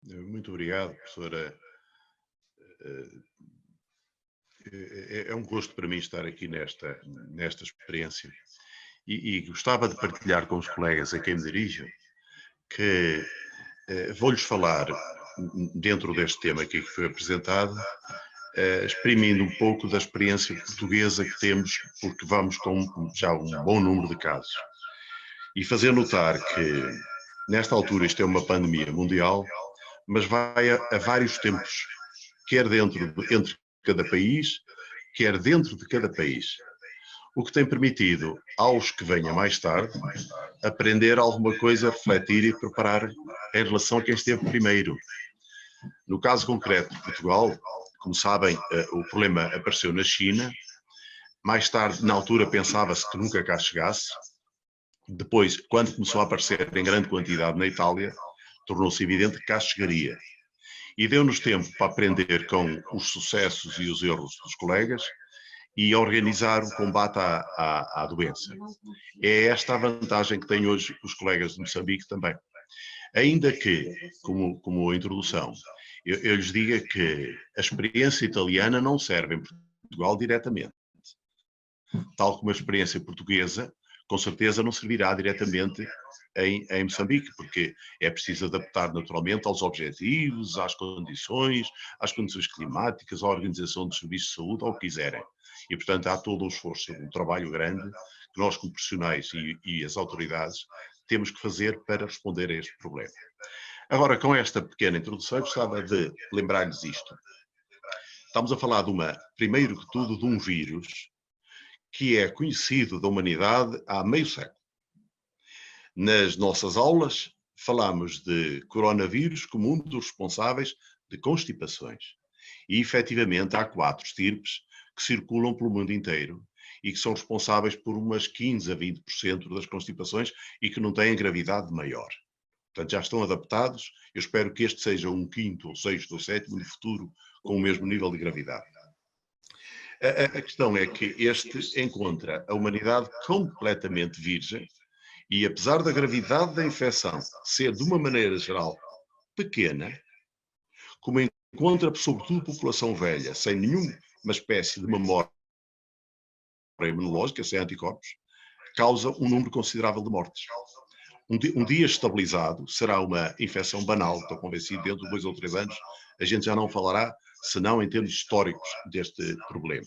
Muito obrigado, professora. É um gosto para mim estar aqui nesta experiência e gostava de partilhar com os colegas a quem me dirijo que vou-lhes falar, dentro deste tema aqui que foi apresentado, exprimindo um pouco da experiência portuguesa que temos, porque vamos com já um bom número de casos. E fazer notar que, nesta altura, isto é uma pandemia mundial, mas vai a vários tempos, quer entre cada país, quer dentro de cada país. O que tem permitido aos que venham mais tarde aprender alguma coisa, refletir e preparar em relação a quem esteve primeiro. No caso concreto de Portugal, como sabem, o problema apareceu na China. Mais tarde, na altura, pensava-se que nunca cá chegasse. Depois, quando começou a aparecer em grande quantidade na Itália, tornou-se evidente que cá chegaria. E deu-nos tempo para aprender com os sucessos e os erros dos colegas e organizar o combate à doença. É esta a vantagem que têm hoje os colegas de Moçambique também. Ainda que, como a introdução, eu lhes diga que a experiência italiana não serve em Portugal diretamente. Tal como a experiência portuguesa, com certeza não servirá diretamente em Moçambique, porque é preciso adaptar naturalmente aos objetivos, às condições climáticas, à organização dos serviços de saúde, ao que quiserem. E, portanto, há todo o esforço, um trabalho grande que nós, como profissionais e as autoridades, temos que fazer para responder a este problema. Agora, com esta pequena introdução, eu gostava de lembrar-lhes isto. Estamos a falar primeiro que tudo, de um vírus que é conhecido da humanidade há meio século. Nas nossas aulas, falamos de coronavírus como um dos responsáveis de constipações. E, efetivamente, há 4 estirpes que circulam pelo mundo inteiro e que são responsáveis por umas 15 a 20% das constipações e que não têm gravidade maior. Portanto, já estão adaptados. Eu espero que este seja um 5º, ou 6º ou 7º no futuro com o mesmo nível de gravidade. A questão é que este encontra a humanidade completamente virgem e, apesar da gravidade da infecção ser, de uma maneira geral, pequena, como encontra, sobretudo, população velha, sem nenhuma espécie de memória imunológica, sem anticorpos, causa um número considerável de mortes. Um dia estabilizado, será uma infecção banal, estou convencido, dentro de 2 ou 3 anos, a gente já não falará, senão em termos históricos, deste problema.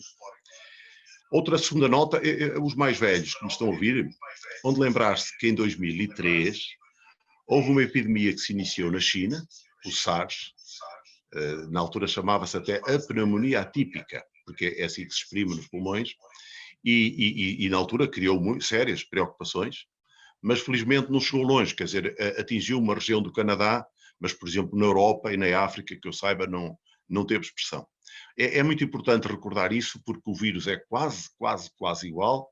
Outra segunda nota, os mais velhos que me estão a ouvir, onde lembrar-se que em 2003 houve uma epidemia que se iniciou na China, o SARS, na altura chamava-se até a pneumonia atípica, porque é assim que se exprime nos pulmões, e na altura criou muito sérias preocupações, mas felizmente não chegou longe, quer dizer, atingiu uma região do Canadá, mas, por exemplo, na Europa e na África, que eu saiba, não teve expressão. É muito importante recordar isso, porque o vírus é quase igual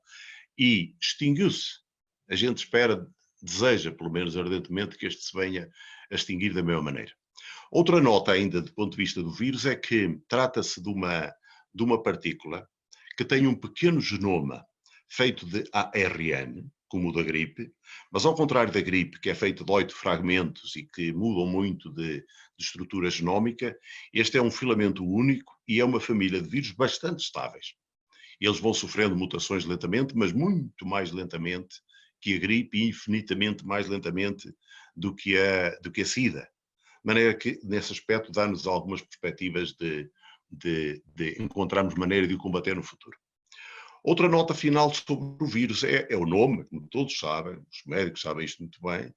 e extinguiu-se. A gente espera, deseja, pelo menos ardentemente, que este se venha a extinguir da mesma maneira. Outra nota ainda, do ponto de vista do vírus, é que trata-se de uma partícula que tem um pequeno genoma feito de ARN, como o da gripe, mas ao contrário da gripe, que é feito de 8 fragmentos e que mudam muito de estrutura genómica, este é um filamento único e é uma família de vírus bastante estáveis. Eles vão sofrendo mutações lentamente, mas muito mais lentamente que a gripe e infinitamente mais lentamente do que a SIDA. De maneira que, nesse aspecto, dá-nos algumas perspectivas de encontrarmos maneira de o combater no futuro. Outra nota final sobre o vírus é o nome, como todos sabem, os médicos sabem isto muito bem.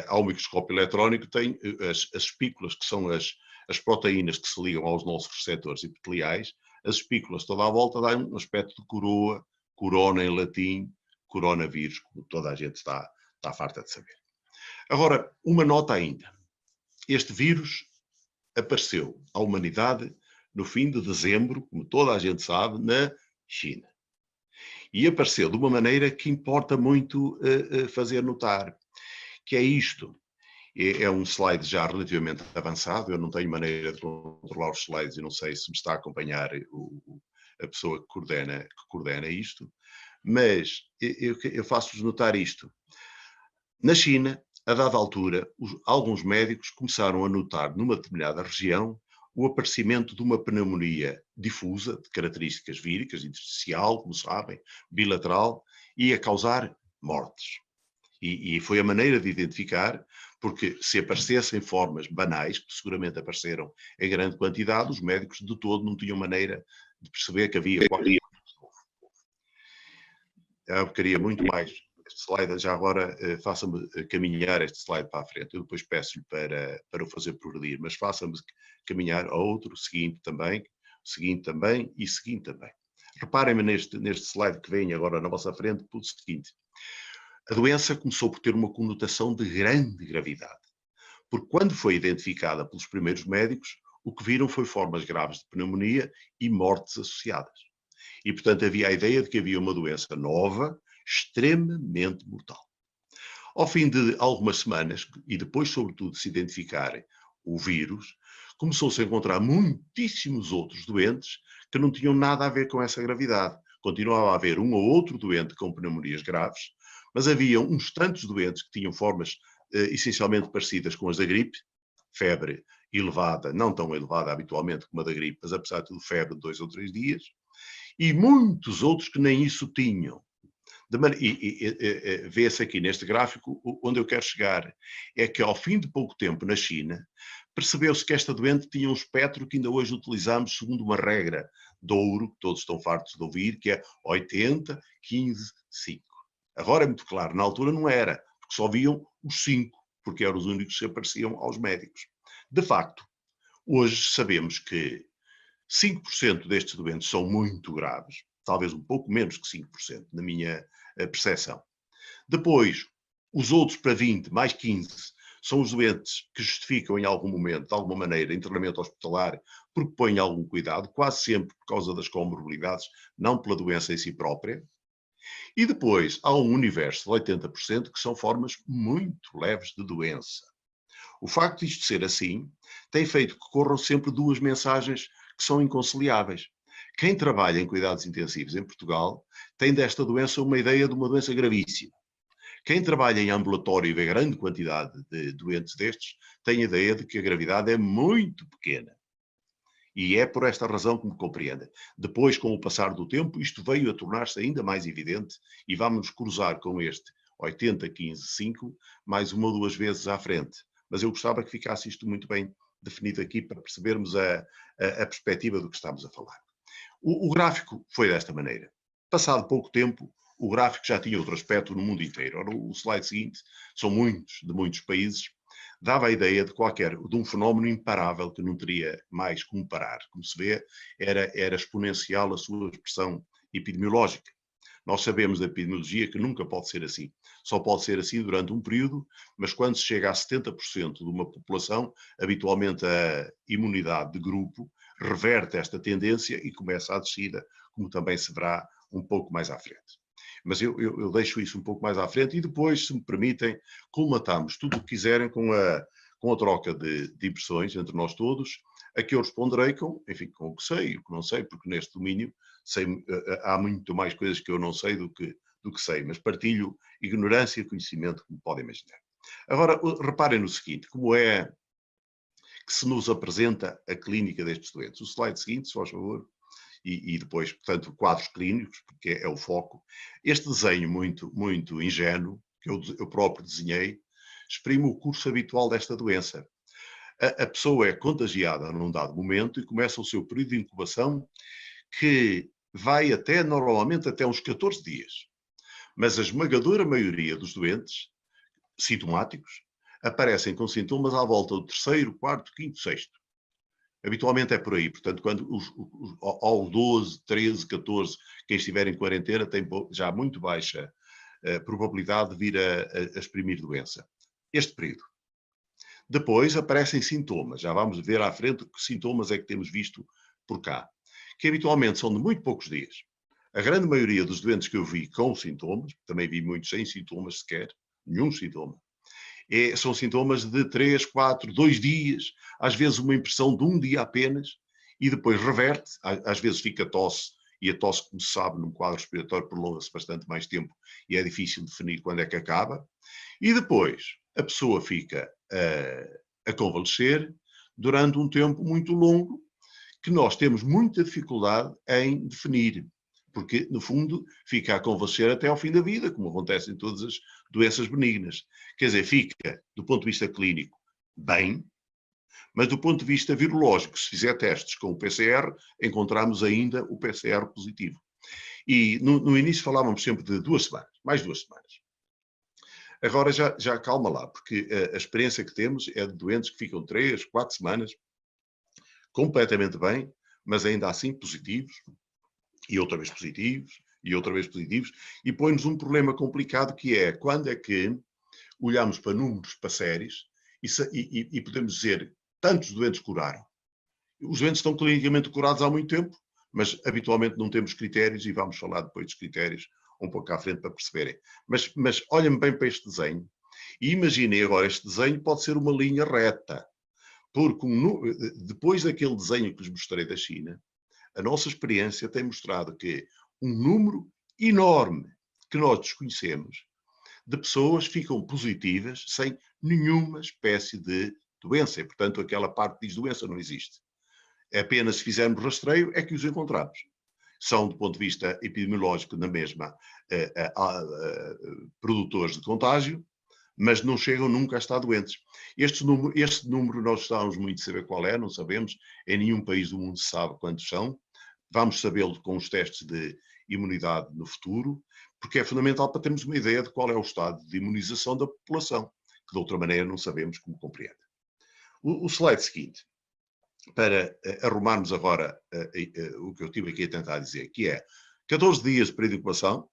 Ao microscópio eletrónico tem as espículas, que são as proteínas que se ligam aos nossos receptores epiteliais. As espículas toda à volta dão um aspecto de coroa, corona em latim, coronavírus, como toda a gente está farta de saber. Agora, uma nota ainda. Este vírus apareceu à humanidade no fim de dezembro, como toda a gente sabe, na China. E apareceu de uma maneira que importa muito fazer notar, que é isto. É um slide já relativamente avançado, eu não tenho maneira de controlar os slides e não sei se me está a acompanhar a pessoa que coordena isto, mas eu faço-vos notar isto. Na China, A dada altura, alguns médicos começaram a notar numa determinada região o aparecimento de uma pneumonia difusa, de características víricas, intersticial, como sabem, bilateral, e a causar mortes. E foi a maneira de identificar, porque se aparecessem formas banais, que seguramente apareceram em grande quantidade, os médicos de todo não tinham maneira de perceber que havia qualquer Eu queria muito mais. Este slide, já agora, faça-me caminhar este slide para a frente. Eu depois peço-lhe para o fazer progredir, mas faça-me caminhar a outro, seguinte também e seguinte também. Reparem-me neste slide que vem agora na vossa frente, pelo seguinte. A doença começou por ter uma conotação de grande gravidade, porque quando foi identificada pelos primeiros médicos, o que viram foi formas graves de pneumonia e mortes associadas. E, portanto, havia a ideia de que havia uma doença nova, extremamente mortal. Ao fim de algumas semanas, e depois, sobretudo, de se identificarem o vírus, começou-se a encontrar muitíssimos outros doentes que não tinham nada a ver com essa gravidade. Continuava a haver um ou outro doente com pneumonias graves, mas havia uns tantos doentes que tinham formas essencialmente parecidas com as da gripe, febre elevada, não tão elevada habitualmente como a da gripe, mas apesar de tudo febre de 2 ou 3 dias, e muitos outros que nem isso tinham. Vê-se aqui neste gráfico onde eu quero chegar, é que ao fim de pouco tempo na China, percebeu-se que esta doente tinha um espectro que ainda hoje utilizamos segundo uma regra de ouro, que todos estão fartos de ouvir, que é 80, 15, 5. Agora é muito claro, na altura não era, porque só viam os 5, porque eram os únicos que se apareciam aos médicos. De facto, hoje sabemos que 5% destes doentes são muito graves, talvez um pouco menos que 5%, na minha percepção. Depois, os outros para 20, mais 15, são os doentes que justificam em algum momento, de alguma maneira, internamento hospitalar, porque põem algum cuidado, quase sempre por causa das comorbilidades, não pela doença em si própria. E depois, há um universo de 80% que são formas muito leves de doença. O facto de isto ser assim tem feito que corram sempre duas mensagens que são inconciliáveis. Quem trabalha em cuidados intensivos em Portugal tem desta doença uma ideia de uma doença gravíssima. Quem trabalha em ambulatório e vê grande quantidade de doentes destes tem a ideia de que a gravidade é muito pequena. E é por esta razão que me compreendem. Depois, com o passar do tempo, isto veio a tornar-se ainda mais evidente e vamos nos cruzar com este 80, 15, 5 mais uma ou duas vezes à frente. Mas eu gostava que ficasse isto muito bem definido aqui para percebermos a perspectiva do que estamos a falar. O gráfico foi desta maneira. Passado pouco tempo, o gráfico já tinha outro aspecto no mundo inteiro. Ora, o slide seguinte, são muitos, de muitos países, dava a ideia de um fenómeno imparável que não teria mais como parar. Como se vê, era exponencial a sua expressão epidemiológica. Nós sabemos da epidemiologia que nunca pode ser assim. Só pode ser assim durante um período, mas quando se chega a 70% de uma população, habitualmente a imunidade de grupo reverte esta tendência e começa a descida, como também se verá um pouco mais à frente. Mas eu deixo isso um pouco mais à frente e depois, se me permitem, colmatamos tudo o que quiserem com a troca de impressões entre nós todos, a que eu responderei enfim, com o que sei e o que não sei, porque neste domínio há muito mais coisas que eu não sei do que sei, mas partilho ignorância e conhecimento, como podem imaginar. Agora, reparem no seguinte, como é que se nos apresenta a clínica destes doentes. O slide seguinte, se faz favor, e depois, portanto, quadros clínicos, porque é o foco. Este desenho muito, muito ingênuo, que eu próprio desenhei, exprime o curso habitual desta doença. A pessoa é contagiada num dado momento e começa o seu período de incubação que vai normalmente até uns 14 dias. Mas a esmagadora maioria dos doentes sintomáticos aparecem com sintomas à volta do terceiro, quarto, quinto, sexto. Habitualmente é por aí, portanto, quando aos 12, 13, 14, quem estiver em quarentena tem já muito baixa probabilidade de vir a exprimir doença. Este período. Depois aparecem sintomas, já vamos ver à frente que sintomas é que temos visto por cá, que habitualmente são de muito poucos dias. A grande maioria dos doentes que eu vi com sintomas, também vi muitos sem sintomas sequer, nenhum sintoma, são sintomas de 3, 4, 2 dias, às vezes uma impressão de um dia apenas, e depois reverte, às vezes fica tosse, e a tosse, como se sabe, num quadro respiratório prolonga-se bastante mais tempo, e é difícil definir quando é que acaba. E depois, a pessoa fica a convalescer durante um tempo muito longo, que nós temos muita dificuldade em definir, porque, no fundo, fica a convalescer até ao fim da vida, como acontece em todas as doenças benignas. Quer dizer, fica, do ponto de vista clínico, bem, mas do ponto de vista virológico, se fizer testes com o PCR, encontramos ainda o PCR positivo. E no início falávamos sempre de 2 semanas, mais 2 semanas. Agora já calma lá, porque a experiência que temos é de doentes que ficam 3, 4 semanas completamente bem, mas ainda assim positivos, e outra vez positivos, e outra vez positivos, e põe-nos um problema complicado que é quando é que olhamos para números, para séries, e podemos dizer tantos doentes curaram. Os doentes estão clinicamente curados há muito tempo, mas habitualmente não temos critérios, e vamos falar depois dos critérios um pouco à frente para perceberem. Mas olhem bem para este desenho, e imaginem agora, este desenho pode ser uma linha reta, porque depois daquele desenho que vos mostrei da China, a nossa experiência tem mostrado que um número enorme que nós desconhecemos de pessoas ficam positivas sem nenhuma espécie de doença. E, portanto, aquela parte que diz doença não existe. É apenas se fizermos rastreio é que os encontramos. São, do ponto de vista epidemiológico, na mesma, produtores de contágio, mas não chegam nunca a estar doentes. Este número nós gostávamos muito de saber qual é, não sabemos, em nenhum país do mundo se sabe quantos são. Vamos sabê-lo com os testes de imunidade no futuro, porque é fundamental para termos uma ideia de qual é o estado de imunização da população, que de outra maneira não sabemos como compreende. O slide seguinte, para arrumarmos agora o que eu tive aqui a tentar dizer, que é 14 dias de período de incubação,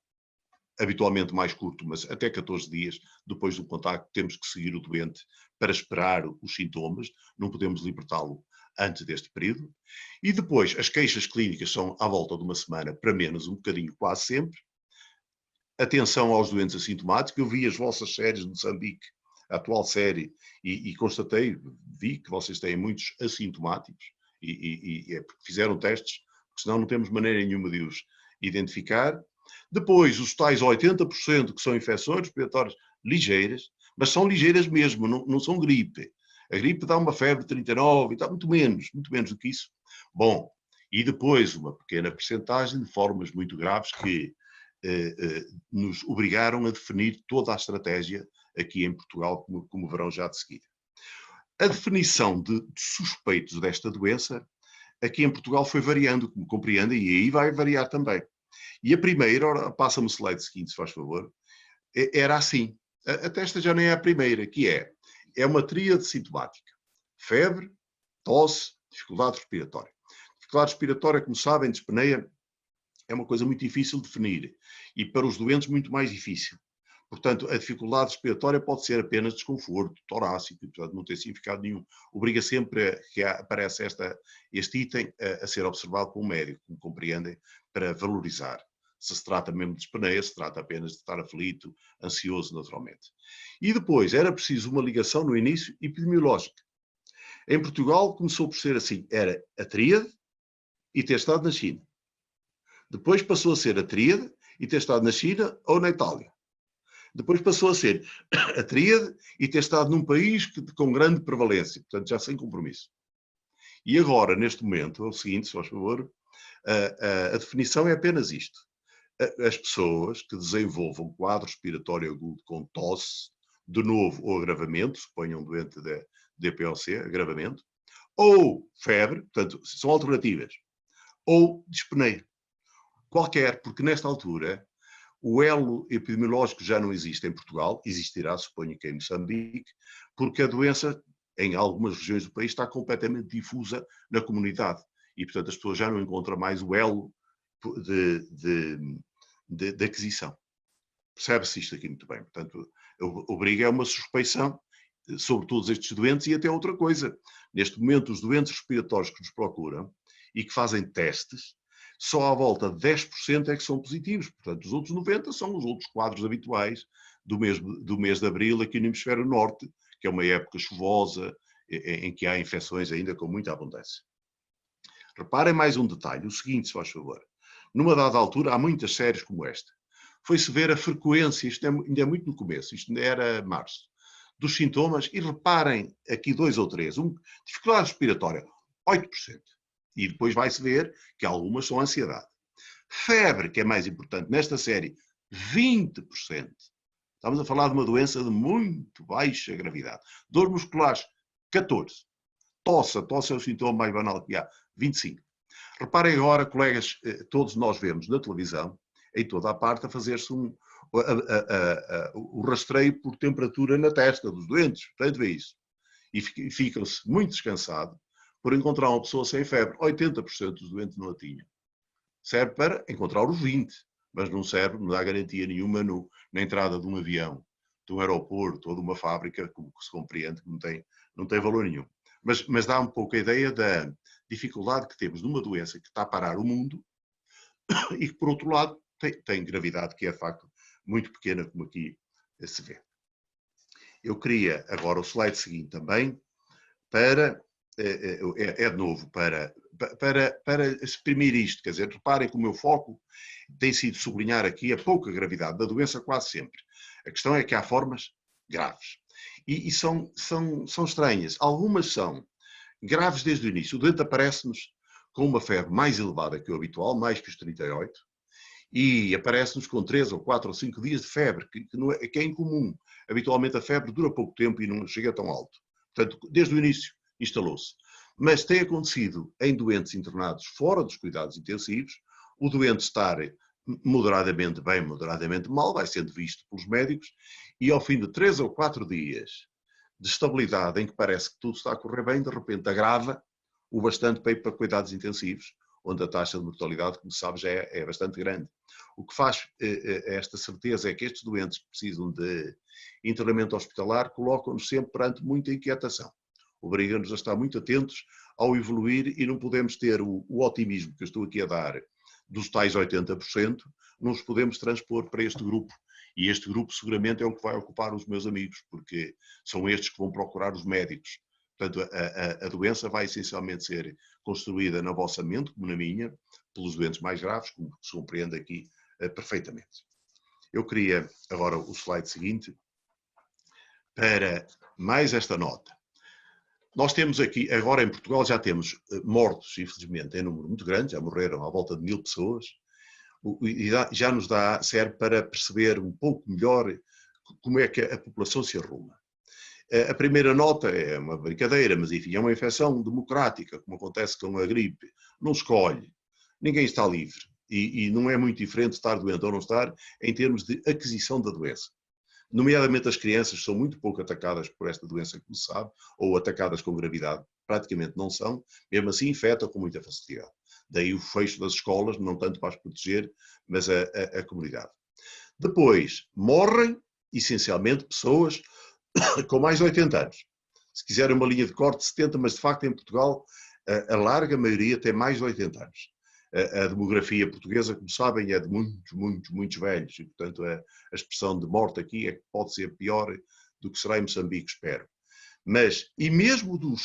habitualmente mais curto, mas até 14 dias depois do contacto temos que seguir o doente para esperar os sintomas, não podemos libertá-lo antes deste período. E depois as queixas clínicas são à volta de uma semana, para menos um bocadinho, quase sempre. Atenção aos doentes assintomáticos. Eu vi as vossas séries de Moçambique, a atual série, e constatei, vi que vocês têm muitos assintomáticos e é porque fizeram testes, porque senão não temos maneira nenhuma de os identificar. Depois, os tais 80% que são infecções respiratórias ligeiras, mas são ligeiras mesmo, não são gripe. A gripe dá uma febre de 39 e está muito menos do que isso. Bom, e depois uma pequena percentagem de formas muito graves que nos obrigaram a definir toda a estratégia aqui em Portugal, como verão já de seguida. A definição de suspeitos desta doença aqui em Portugal foi variando, como compreendem, e aí vai variar também. E a primeira, ora, passa-me o slide seguinte, se faz favor, era assim. Até esta já nem é a primeira, que é uma tríade sintomática. Febre, tosse, dificuldade respiratória. Dificuldade respiratória, como sabem, dispneia, é uma coisa muito difícil de definir e para os doentes muito mais difícil. Portanto, a dificuldade respiratória pode ser apenas desconforto torácico, portanto, não tem significado nenhum. Obriga sempre que aparece este item a ser observado por um médico, como compreendem, para valorizar se trata mesmo de dispneia, se trata apenas de estar aflito, ansioso, naturalmente. E depois, era preciso uma ligação no início epidemiológica. Em Portugal começou por ser assim, era a tríade e ter estado na China. Depois passou a ser a tríade e ter estado na China ou na Itália. Depois passou a ser a tríade e ter estado num país com grande prevalência, portanto já sem compromisso. E agora, neste momento, é o seguinte, se faz favor, a definição é apenas isto. As pessoas que desenvolvam quadro respiratório agudo com tosse, de novo, ou agravamento, suponham doente de DPOC, agravamento, ou febre, portanto, são alternativas, ou dispneia. Qualquer, porque nesta altura o elo epidemiológico já não existe em Portugal, existirá, suponho que em Moçambique, porque a doença, em algumas regiões do país, está completamente difusa na comunidade. E, portanto, as pessoas já não encontram mais o elo de aquisição. Percebe-se isto aqui muito bem. Portanto, obriga a uma suspeição sobre todos estes doentes e até outra coisa. Neste momento, os doentes respiratórios que nos procuram e que fazem testes, só à volta de 10% é que são positivos. Portanto, os outros 90% são os outros quadros habituais do mês de abril aqui no hemisfério norte, que é uma época chuvosa, em que há infecções ainda com muita abundância. Reparem mais um detalhe, o seguinte, se faz favor. Numa dada altura, há muitas séries como esta. Foi-se ver a frequência, isto ainda é muito no começo, isto ainda era março, dos sintomas e reparem aqui 2 ou 3. Dificuldade respiratória, 8%. E depois vai-se ver que algumas são ansiedade. Febre, que é mais importante nesta série, 20%. Estamos a falar de uma doença de muito baixa gravidade. Dores musculares, 14%. Tosse é o sintoma mais banal que há, 25%. Reparem agora, colegas, todos nós vemos na televisão, em toda a parte, a fazer-se o rastreio por temperatura na testa dos doentes. Portanto, vê isso. E ficam-se muito descansados por encontrar uma pessoa sem febre. 80% dos doentes não a tinham. Serve para encontrar os 20%, mas não serve, não dá garantia nenhuma na entrada de um avião, de um aeroporto ou de uma fábrica, como se compreende, que não tem valor nenhum. Mas dá um pouco a ideia da dificuldade que temos numa doença que está a parar o mundo e que, por outro lado, tem gravidade que é, de facto, muito pequena, como aqui se vê. Eu queria agora o slide seguinte também, de novo, para exprimir isto. Quer dizer, reparem que o meu foco tem sido sublinhar aqui a pouca gravidade da doença quase sempre. A questão é que há formas graves. E são estranhas. Algumas são graves desde o início. O doente aparece-nos com uma febre mais elevada que o habitual, mais que os 38, e aparece-nos com 3 ou 4 ou 5 dias de febre, que é incomum. Habitualmente a febre dura pouco tempo e não chega tão alto. Portanto, desde o início instalou-se. Mas tem acontecido em doentes internados fora dos cuidados intensivos, o doente estar moderadamente bem, moderadamente mal, vai sendo visto pelos médicos, e ao fim de 3 ou 4 dias de estabilidade em que parece que tudo está a correr bem, de repente agrava o bastante para ir para cuidados intensivos, onde a taxa de mortalidade, como sabes, já é bastante grande. O que faz esta certeza é que estes doentes que precisam de internamento hospitalar colocam-nos sempre perante muita inquietação. Obriga-nos a estar muito atentos ao evoluir e não podemos ter o otimismo que eu estou aqui a dar dos tais 80%, não os podemos transpor para este grupo. E este grupo seguramente é o que vai ocupar os meus amigos, porque são estes que vão procurar os médicos. Portanto, a doença vai essencialmente ser construída na vossa mente, como na minha, pelos doentes mais graves, como se compreende aqui perfeitamente. Eu queria agora o slide seguinte para mais esta nota. Nós temos aqui, agora em Portugal, já temos mortos, infelizmente, em número muito grande, já morreram à volta de 1000 pessoas, e já nos serve para perceber um pouco melhor como é que a população se arruma. A primeira nota é uma brincadeira, mas enfim, é uma infecção democrática, como acontece com a gripe. Não escolhe, ninguém está livre. E não é muito diferente estar doente ou não estar em termos de aquisição da doença. Nomeadamente as crianças são muito pouco atacadas por esta doença, como se sabe, ou atacadas com gravidade, praticamente não são, mesmo assim infectam com muita facilidade. Daí o fecho das escolas, não tanto para as proteger, mas a comunidade. Depois, morrem, essencialmente, pessoas com mais de 80 anos. Se quiserem uma linha de corte, 70, mas de facto em Portugal a larga maioria tem mais de 80 anos. A demografia portuguesa, como sabem, é de muitos velhos e, portanto, a expressão de morte aqui é que pode ser pior do que será em Moçambique, espero. Mas, e mesmo dos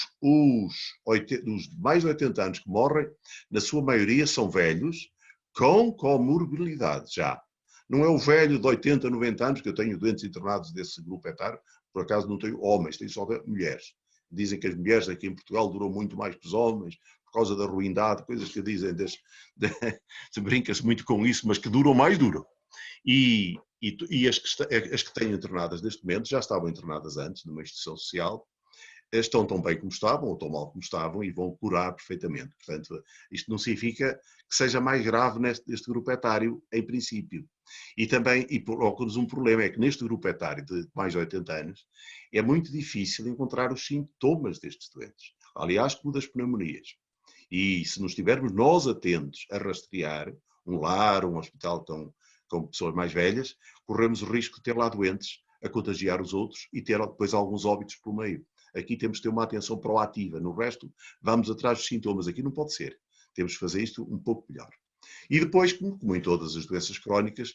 mais de 80 anos que morrem, na sua maioria são velhos com comorbilidade já. Não é o velho de 80, 90 anos, que eu tenho doentes internados desse grupo etário, por acaso não tenho homens, tenho só mulheres. Dizem que as mulheres aqui em Portugal duram muito mais que os homens, por causa da ruindade, coisas que dizem, se brinca-se muito com isso, mas que duram mais, duram. E as que têm internadas neste momento, já estavam internadas antes, numa instituição social, estão tão bem como estavam, ou tão mal como estavam, e vão curar perfeitamente. Portanto, isto não significa que seja mais grave neste grupo etário, em princípio. E também, e coloca-nos um problema, é que neste grupo etário de mais de 80 anos, é muito difícil encontrar os sintomas destes doentes. Aliás, como das pneumonias. E se não estivermos nós atentos a rastrear um lar, um hospital com pessoas mais velhas, corremos o risco de ter lá doentes a contagiar os outros e ter depois alguns óbitos pelo meio. Aqui temos de ter uma atenção proativa. No resto, vamos atrás dos sintomas. Aqui não pode ser. Temos de fazer isto um pouco melhor. E depois, como em todas as doenças crónicas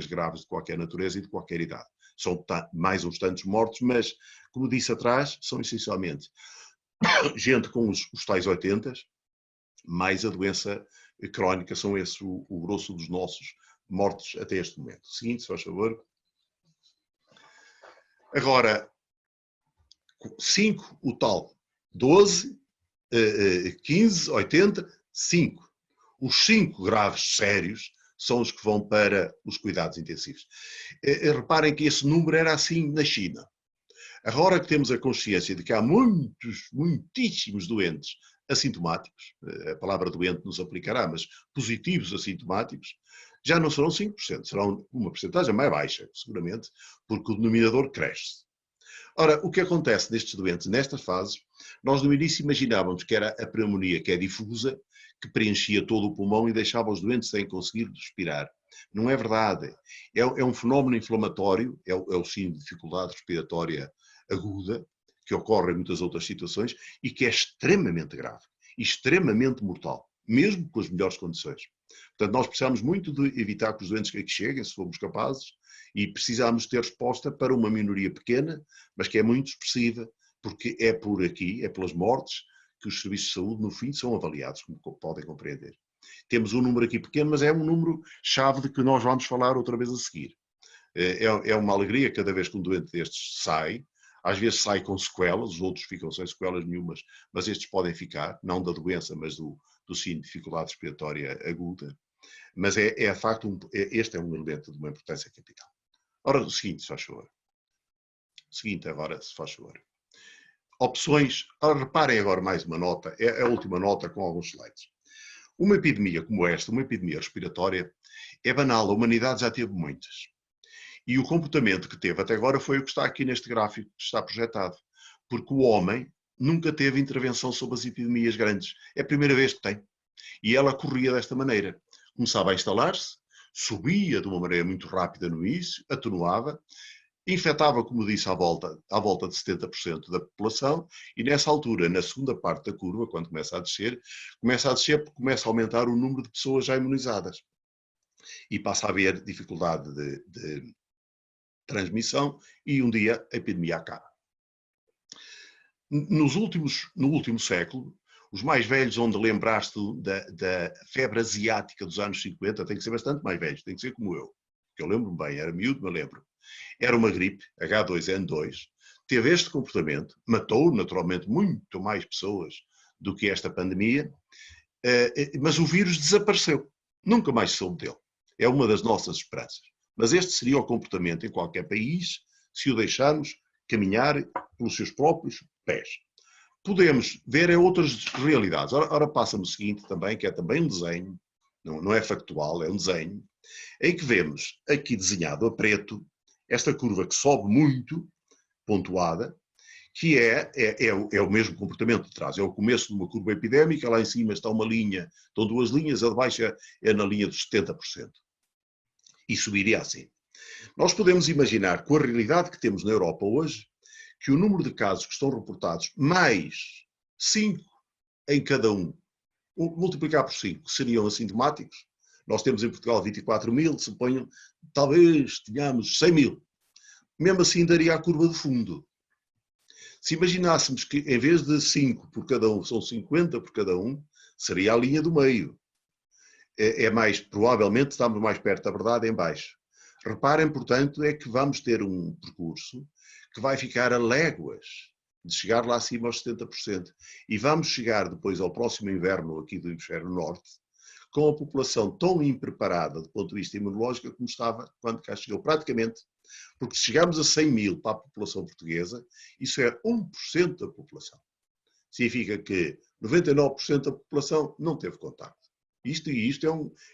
graves de qualquer natureza e de qualquer idade. São mais uns tantos mortos, mas, como disse atrás, são essencialmente gente com os tais 80, mais a doença crónica, são esse o grosso dos nossos mortos até este momento. Seguinte, se faz favor. Agora, 5 o tal, 12, 15, 80, 5. Os 5 graves sérios são os que vão para os cuidados intensivos. Reparem que esse número era assim na China. Agora que temos a consciência de que há muitíssimos doentes assintomáticos, a palavra doente nos aplicará, mas positivos assintomáticos, já não serão 5%, serão uma porcentagem mais baixa, seguramente, porque o denominador cresce. Ora, o que acontece nestes doentes, nestas fases, nós no início imaginávamos que era a pneumonia, que é difusa, que preenchia todo o pulmão e deixava os doentes sem conseguir respirar. Não é verdade. É um fenómeno inflamatório, é o signo de dificuldade respiratória aguda, que ocorre em muitas outras situações e que é extremamente grave, extremamente mortal, mesmo com as melhores condições. Portanto, nós precisamos muito de evitar que os doentes aqui cheguem, se formos capazes, e precisamos ter resposta para uma minoria pequena, mas que é muito expressiva, porque é por aqui, é pelas mortes, que os serviços de saúde, no fim, são avaliados, como podem compreender. Temos um número aqui pequeno, mas é um número-chave de que nós vamos falar outra vez a seguir. É uma alegria cada vez que um doente destes sai, às vezes sai com sequelas, os outros ficam sem sequelas nenhumas, mas estes podem ficar, não da doença, mas do signo de dificuldade respiratória aguda. Mas de facto, este é um elemento de uma importância capital. Ora, o seguinte, se faz favor. O seguinte agora, se faz favor. Opções. Ora, reparem agora mais uma nota, é a última nota com alguns slides. Uma epidemia como esta, uma epidemia respiratória, é banal, a humanidade já teve muitas. E o comportamento que teve até agora foi o que está aqui neste gráfico, que está projetado. Porque o homem nunca teve intervenção sobre as epidemias grandes. É a primeira vez que tem. E ela corria desta maneira. Começava a instalar-se, subia de uma maneira muito rápida no início, atenuava, infectava, como disse, à volta de 70% da população, e nessa altura, na segunda parte da curva, quando começa a descer porque começa a aumentar o número de pessoas já imunizadas. E passa a haver dificuldade de transmissão e um dia a epidemia acaba. No último século, os mais velhos, onde lembraste da febre asiática dos anos 50, tem que ser bastante mais velhos, tem que ser como eu, que eu lembro-me bem, era miúdo, mas lembro. Era uma gripe, H2N2, teve este comportamento, matou naturalmente muito mais pessoas do que esta pandemia, mas o vírus desapareceu, nunca mais se soube dele. É uma das nossas esperanças. Mas este seria o comportamento em qualquer país se o deixarmos caminhar pelos seus próprios pés. Podemos ver outras realidades. Ora passa-me o seguinte também, que é também um desenho, não é factual, é um desenho, em que vemos aqui desenhado a preto esta curva que sobe muito, pontuada, que é o mesmo comportamento de trás. É o começo de uma curva epidémica, lá em cima está uma linha, estão duas linhas, a de baixo é na linha dos 70%. E subiria assim. Nós podemos imaginar, com a realidade que temos na Europa hoje, que o número de casos que estão reportados, mais 5 em cada um, multiplicar por 5, seriam assintomáticos. Nós temos em Portugal 24 mil, suponham, talvez tenhamos 100 mil. Mesmo assim daria a curva de fundo. Se imaginássemos que em vez de 5 por cada um, são 50 por cada um, seria a linha do meio. Provavelmente estamos mais perto da verdade em baixo. Reparem, portanto, é que vamos ter um percurso que vai ficar a léguas de chegar lá acima aos 70%. E vamos chegar depois ao próximo inverno aqui do hemisfério norte, com a população tão impreparada do ponto de vista imunológico como estava quando cá chegou. Praticamente, porque se chegamos a 100 mil para a população portuguesa, isso é 1% da população. Significa que 99% da população não teve contato. Isto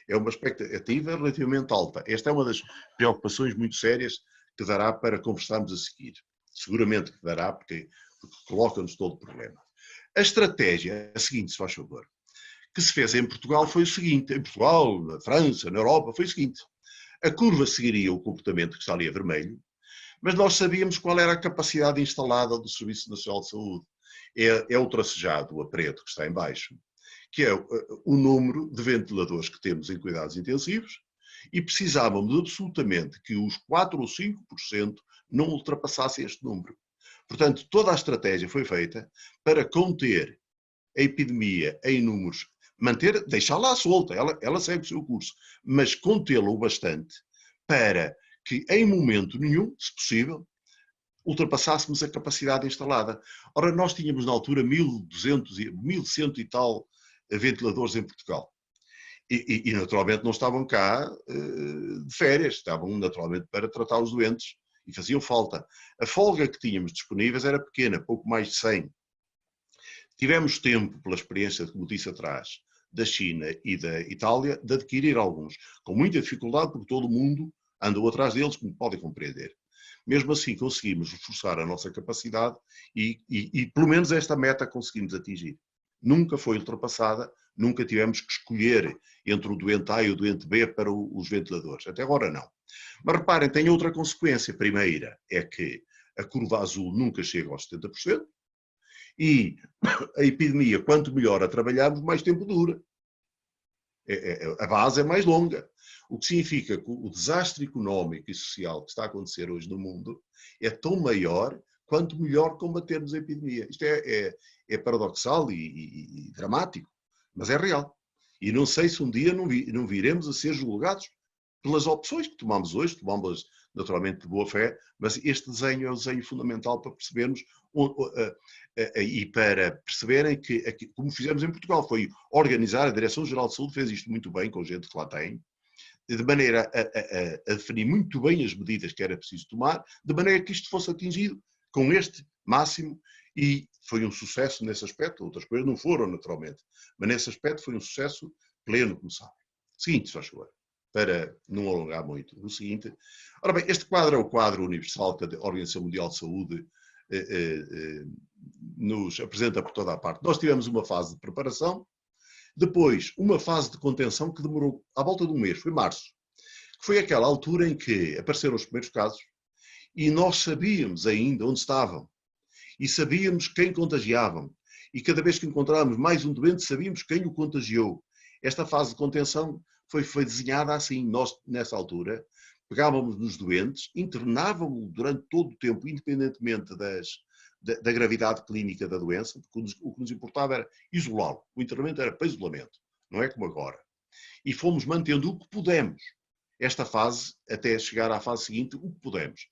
é uma expectativa relativamente alta. Esta é uma das preocupações muito sérias que dará para conversarmos a seguir. Seguramente que dará, porque coloca-nos todo o problema. A estratégia é a seguinte, se faz favor, que se fez em Portugal foi o seguinte, em Portugal, na França, na Europa, foi o seguinte. A curva seguiria o comportamento que está ali a vermelho, mas nós sabíamos qual era a capacidade instalada do Serviço Nacional de Saúde. É o tracejado a preto que está em baixo, que é o número de ventiladores que temos em cuidados intensivos, e precisávamos absolutamente que os 4 ou 5% não ultrapassassem este número. Portanto, toda a estratégia foi feita para conter a epidemia em números, deixá-la solta, ela segue o seu curso, mas contê-la o bastante para que, em momento nenhum, se possível, ultrapassássemos a capacidade instalada. Ora, nós tínhamos na altura 1.200, 1.100 e tal ventiladores em Portugal. E naturalmente não estavam cá de férias, estavam naturalmente para tratar os doentes e faziam falta. A folga que tínhamos disponíveis era pequena, pouco mais de 100. Tivemos tempo, pela experiência, como disse atrás, da China e da Itália, de adquirir alguns, com muita dificuldade, porque todo o mundo andou atrás deles, como podem compreender. Mesmo assim, conseguimos reforçar a nossa capacidade e pelo menos esta meta conseguimos atingir. Nunca foi ultrapassada, nunca tivemos que escolher entre o doente A e o doente B para os ventiladores. Até agora não. Mas reparem, tem outra consequência. Primeira é que a curva azul nunca chega aos 70%, e a epidemia, quanto melhor a trabalharmos, mais tempo dura. A base é mais longa. O que significa que o desastre económico e social que está a acontecer hoje no mundo é tão maior quanto melhor combatermos a epidemia. Isto é paradoxal e dramático, mas é real. E não sei se um dia não viremos a ser julgados pelas opções que tomamos hoje, tomamos naturalmente de boa fé, mas este desenho é o desenho fundamental para percebermos e para perceberem que, como fizemos em Portugal, foi organizar, a Direção-Geral de Saúde fez isto muito bem, com gente que lá tem, de maneira a definir muito bem as medidas que era preciso tomar, de maneira que isto fosse atingido com este máximo, e foi um sucesso nesse aspecto. Outras coisas não foram, naturalmente, mas nesse aspecto foi um sucesso pleno, como sabe. Seguinte, se faz favor, para não alongar muito, o seguinte. Ora bem, este quadro é o quadro universal que a Organização Mundial de Saúde nos apresenta por toda a parte. Nós tivemos uma fase de preparação, depois uma fase de contenção que demorou à volta de um mês, foi março, que foi aquela altura em que apareceram os primeiros casos e nós sabíamos ainda onde estavam e sabíamos quem contagiavam, e cada vez que encontrávamos mais um doente sabíamos quem o contagiou. Esta fase de contenção foi desenhada assim. Nós, nessa altura, pegávamos nos doentes, internávamos durante todo o tempo, independentemente da gravidade clínica da doença, porque o que nos importava era isolá-lo. O internamento era para isolamento, não é como agora. E fomos mantendo o que pudemos, esta fase, até chegar à fase seguinte, o que pudemos,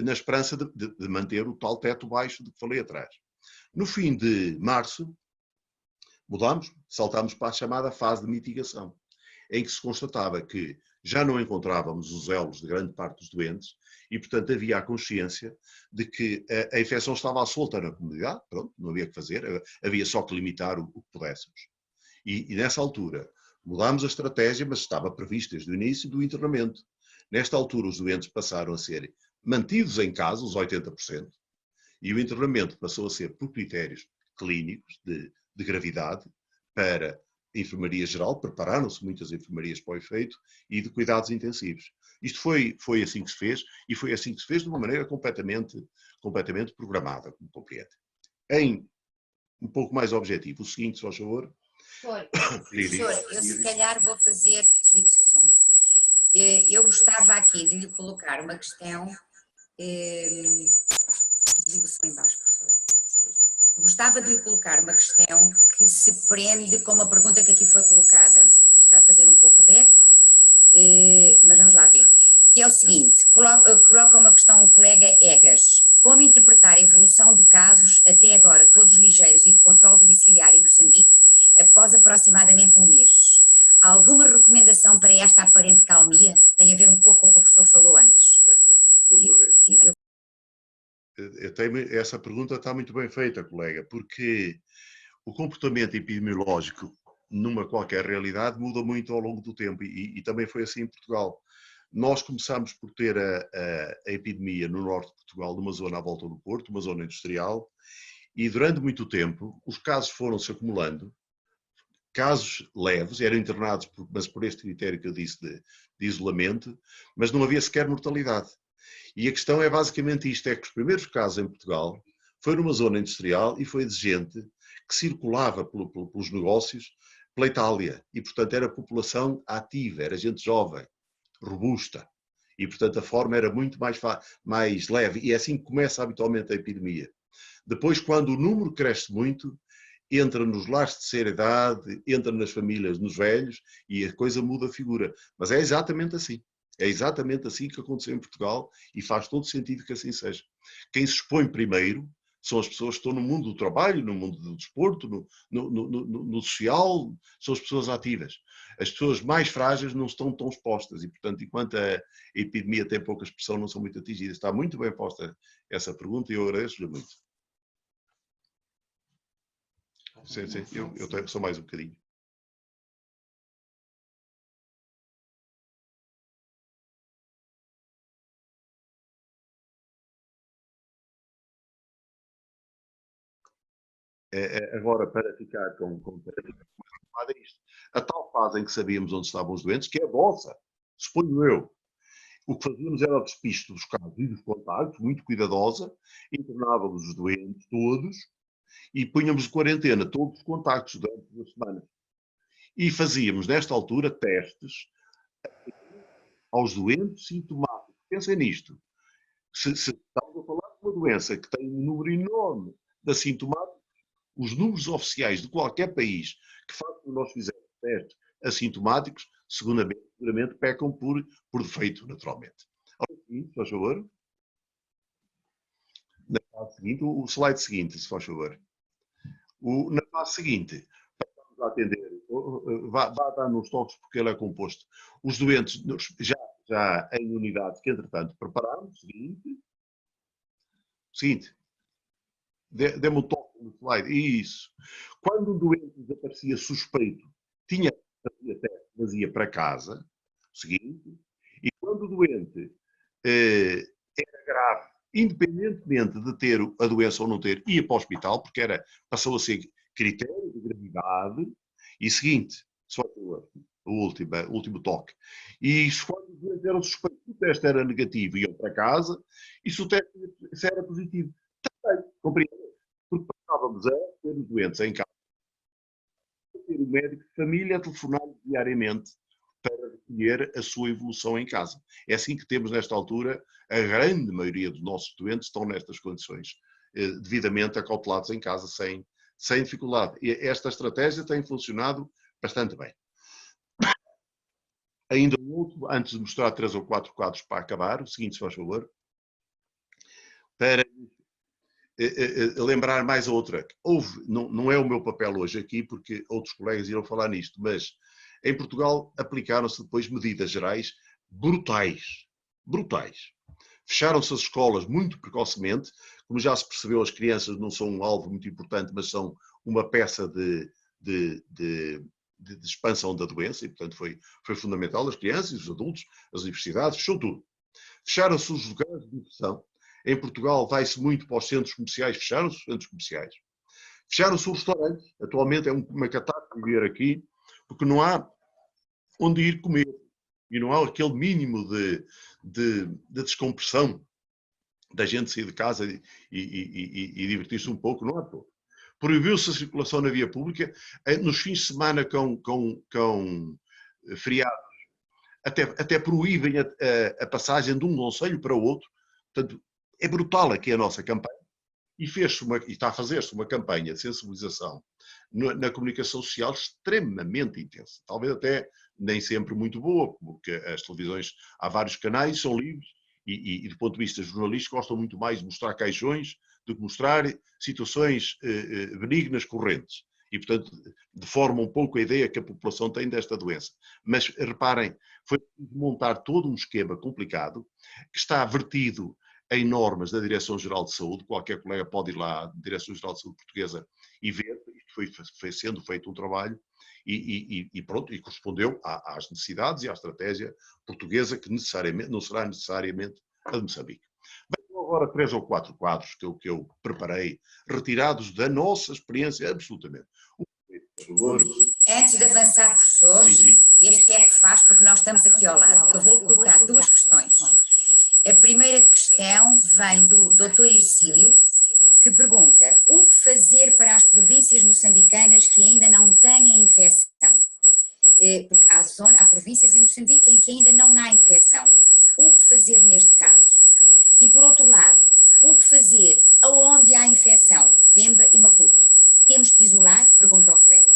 na esperança de manter o tal teto baixo de que falei atrás. No fim de março, mudamos, saltámos para a chamada fase de mitigação, em que se constatava que já não encontrávamos os elos de grande parte dos doentes e, portanto, havia a consciência de que a infecção estava à solta na comunidade, pronto, não havia que fazer, havia só que limitar o que pudéssemos. E nessa altura mudámos a estratégia, mas estava previsto desde o início do internamento. Nesta altura os doentes passaram a ser mantidos em casa, os 80%, e o internamento passou a ser por critérios clínicos de gravidade para a enfermaria geral, prepararam-se muitas enfermarias para o efeito, e de cuidados intensivos. Isto foi assim que se fez, e foi assim que se fez de uma maneira completamente programada, como compreende. Em um pouco mais objetivo, o seguinte, se faz favor. Professor, eu se calhar vou fazer, desligue o seu som. Eu gostava aqui de lhe colocar uma questão, desligue o som em baixo, professor. Gostava de lhe colocar uma questão que se prende com uma pergunta que aqui foi colocada. Está a fazer um pouco de eco, mas vamos lá ver. Que é o seguinte, coloca uma questão um colega Egas. Como interpretar a evolução de casos até agora, todos ligeiros e de controle domiciliário em Moçambique, após aproximadamente um mês? Há alguma recomendação para esta aparente calmia? Tem a ver um pouco com o que o professor falou antes. Essa pergunta está muito bem feita, colega, porque o comportamento epidemiológico numa qualquer realidade muda muito ao longo do tempo, e também foi assim em Portugal. Nós começamos por ter a epidemia no norte de Portugal, numa zona à volta do Porto, uma zona industrial, e durante muito tempo os casos foram-se acumulando, casos leves, eram internados, mas por este critério que eu disse de isolamento, mas não havia sequer mortalidade. E a questão é basicamente isto, é que os primeiros casos em Portugal foi numa zona industrial e foi de gente que circulava pelos negócios pela Itália, e portanto era população ativa, era gente jovem, robusta, e portanto a forma era muito mais leve, e é assim que começa habitualmente a epidemia. Depois, quando o número cresce muito, entra nos lares de terceira idade, entra nas famílias, nos velhos, e a coisa muda a figura. Mas é exatamente assim. É exatamente assim que aconteceu em Portugal, e faz todo sentido que assim seja. Quem se expõe primeiro são as pessoas que estão no mundo do trabalho, no mundo do desporto, no social, são as pessoas ativas. As pessoas mais frágeis não estão tão expostas e, portanto, enquanto a epidemia tem pouca expressão, não são muito atingidas. Está muito bem posta essa pergunta e eu agradeço-lhe muito. Sim, sim, eu sou mais um bocadinho. Agora, para ficar com isto, a tal fase em que sabíamos onde estavam os doentes, que é a vossa, suponho eu. O que fazíamos era o despiste dos casos e dos contactos, muito cuidadosa, internávamos os doentes todos e punhamos de quarentena todos os contactos durante 2 semanas. E fazíamos, nesta altura, testes aos doentes sintomáticos. Pensem nisto. Se estamos a falar de uma doença que tem um número enorme de assintomáticos, os números oficiais de qualquer país que faz o que nós fizemos testes assintomáticos, seguramente pecam por defeito, naturalmente. Ao seguinte, se faz favor. Na fase seguinte, o slide seguinte, se faz favor. Na fase seguinte, vamos a atender, vá dar nos toques porque ele é composto. Os doentes já em unidade que, entretanto, preparámos. Seguinte, dê-me um toque no slide. Isso. Quando um doente desaparecia suspeito, tinha fazia teste, vazia para casa. Seguinte. E quando o doente era grave, independentemente de ter a doença ou não ter, ia para o hospital, porque passou a ser critério de gravidade. E seguinte, só o último toque. E quando os doentes eram suspeitos, o teste era negativo, iam para casa, e se o teste era positivo, também, compreende? Porque passávamos a ter os doentes em casa, ter o médico de família a telefonar diariamente para recolher a sua evolução em casa. É assim que temos, nesta altura, a grande maioria dos nossos doentes estão nestas condições, devidamente acautelados em casa, sem dificuldade. E esta estratégia tem funcionado bastante bem. Ainda um outro, antes de mostrar 3 ou 4 quadros para acabar, o seguinte, se faz favor, para lembrar mais a outra. Não é o meu papel hoje aqui, porque outros colegas irão falar nisto, mas em Portugal aplicaram-se depois medidas gerais brutais. Brutais. Fecharam-se as escolas muito precocemente. Como já se percebeu, as crianças não são um alvo muito importante, mas são uma peça de expansão da doença, e portanto foi fundamental. As crianças, os adultos, as universidades, fechou tudo. Fecharam-se os lugares de diversão. Em Portugal vai-se muito para os centros comerciais, fecharam-se os centros comerciais. Fecharam-se os restaurantes. Atualmente é uma catástrofe vir aqui, porque não há onde ir comer. E não há aquele mínimo de descompressão da gente sair de casa e divertir-se um pouco, não há todo. Proibiu-se a circulação na via pública, nos fins de semana com feriados, até proíbem a passagem de um concelho para o outro. Portanto, é brutal aqui a nossa campanha. E está a fazer-se uma campanha de sensibilização na comunicação social extremamente intensa. Talvez até nem sempre muito boa, porque as televisões, há vários canais, são livres, e do ponto de vista jornalístico gostam muito mais de mostrar caixões do que mostrar situações benignas correntes. E, portanto, deforma um pouco a ideia que a população tem desta doença. Mas, reparem, foi montar todo um esquema complicado que está vertido em normas da Direção-Geral de Saúde. Qualquer colega pode ir lá à Direção-Geral de Saúde Portuguesa e ver. Isto foi sendo feito um trabalho e pronto, e correspondeu às necessidades e à estratégia portuguesa, que necessariamente não será necessariamente a de Moçambique. Bem, agora 3 ou 4 quadros que eu preparei, retirados da nossa experiência, absolutamente. Antes de avançar, professor, sim. este é que faz, porque nós estamos aqui ao lado. Eu vou colocar 2 questões. A primeira questão vem do Dr. Ircílio, que pergunta: o que fazer para as províncias moçambicanas que ainda não têm a infecção? Porque há províncias em Moçambique em que ainda não há infecção. O que fazer neste caso? E por outro lado, o que fazer aonde há infecção? Pemba e Maputo. Temos que isolar? Pergunta ao colega.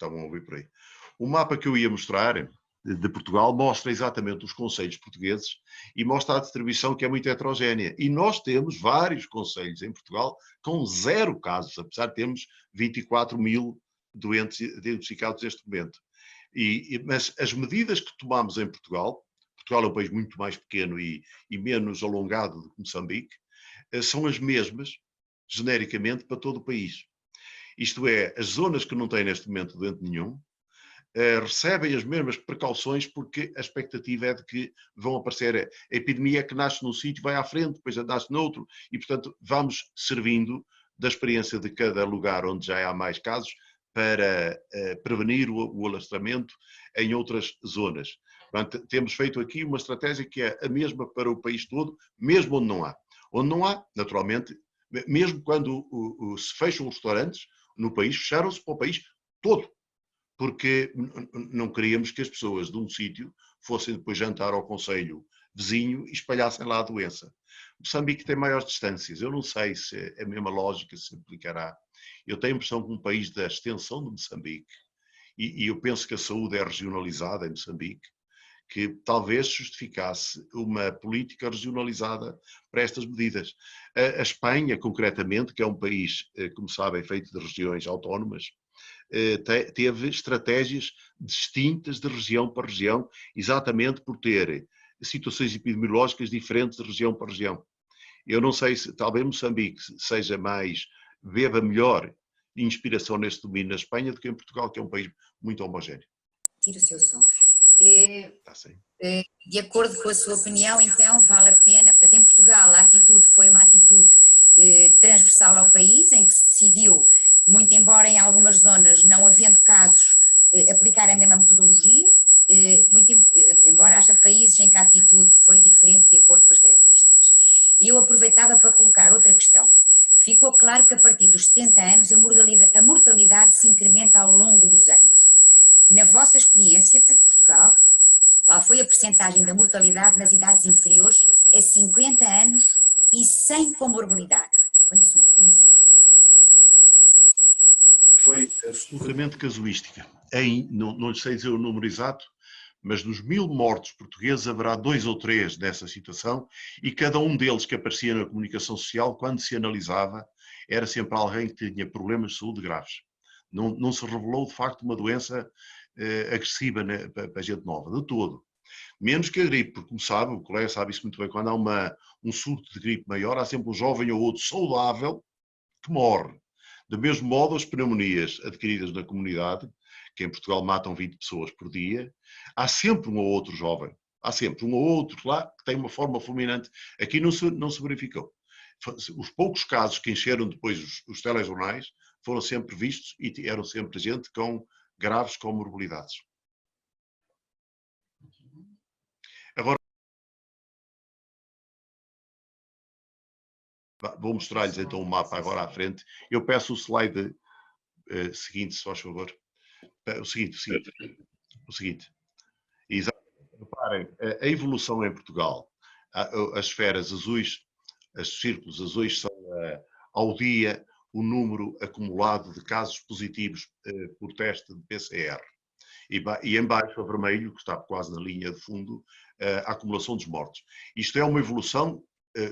estavam a ouvir por aí. O mapa que eu ia mostrar de Portugal mostra exatamente os concelhos portugueses e mostra a distribuição que é muito heterogénea. E nós temos vários concelhos em Portugal com 0 casos, apesar de termos 24 mil doentes identificados neste momento. Mas as medidas que tomamos em Portugal é um país muito mais pequeno e menos alongado do que Moçambique, são as mesmas, genericamente, para todo o país. Isto é, as zonas que não têm neste momento doente nenhum, recebem as mesmas precauções porque a expectativa é de que vão aparecer. A epidemia que nasce num sítio vai à frente, depois nasce noutro, e portanto vamos servindo da experiência de cada lugar onde já há mais casos para prevenir o alastramento em outras zonas. Portanto, temos feito aqui uma estratégia que é a mesma para o país todo, mesmo onde não há. Onde não há, naturalmente, mesmo quando se fecham os restaurantes no país, fecharam-se para o país todo, porque não queríamos que as pessoas de um sítio fossem depois jantar ao concelho vizinho e espalhassem lá a doença. Moçambique tem maiores distâncias, eu não sei se a mesma lógica se aplicará. Eu tenho a impressão que um país da extensão de Moçambique, e eu penso que a saúde é regionalizada em Moçambique, que talvez justificasse uma política regionalizada para estas medidas. A Espanha, concretamente, que é um país, como sabem, feito de regiões autónomas, teve estratégias distintas de região para região, exatamente por ter situações epidemiológicas diferentes de região para região. Eu não sei se talvez Moçambique seja mais, beba melhor inspiração neste domínio na Espanha do que em Portugal, que é um país muito homogéneo. Tira o seu som. Está sim. De acordo com a sua opinião, então, vale a pena. Portanto, em Portugal, a atitude foi uma atitude transversal ao país, em que se decidiu, muito embora em algumas zonas, não havendo casos, aplicar a mesma metodologia, muito embora haja países em que a atitude foi diferente de acordo com as características. E eu aproveitava para colocar outra questão. Ficou claro que a partir dos 70 anos a mortalidade se incrementa ao longo dos anos. Na vossa experiência, portanto, Portugal, qual foi a percentagem da mortalidade nas idades inferiores a 50 anos e sem comorbilidade? Ponha som, professor. Foi absolutamente casuística. Não lhe sei dizer o número exato, mas dos 1000 mortos portugueses haverá 2 ou 3 nessa situação e cada um deles que aparecia na comunicação social, quando se analisava, era sempre alguém que tinha problemas de saúde graves. Não se revelou, de facto, uma doença agressiva, né, para a gente nova, de todo. Menos que a gripe, porque, como sabe, o colega sabe isso muito bem, quando há um surto de gripe maior, há sempre um jovem ou outro saudável que morre. Do mesmo modo, as pneumonias adquiridas na comunidade, que em Portugal matam 20 pessoas por dia, há sempre um ou outro jovem, há sempre um ou outro lá que tem uma forma fulminante. Aqui não se verificou. Os poucos casos que encheram depois os telejornais foram sempre vistos e eram sempre gente com graves comorbilidades. Agora, vou mostrar-lhes então o mapa agora à frente. Eu peço o slide seguinte, se faz favor. O seguinte. Exatamente. Reparem, a evolução em Portugal, as esferas azuis, os círculos azuis são ao dia o número acumulado de casos positivos por teste de PCR. E em baixo, a vermelho, que está quase na linha de fundo, a acumulação dos mortos. Isto é uma evolução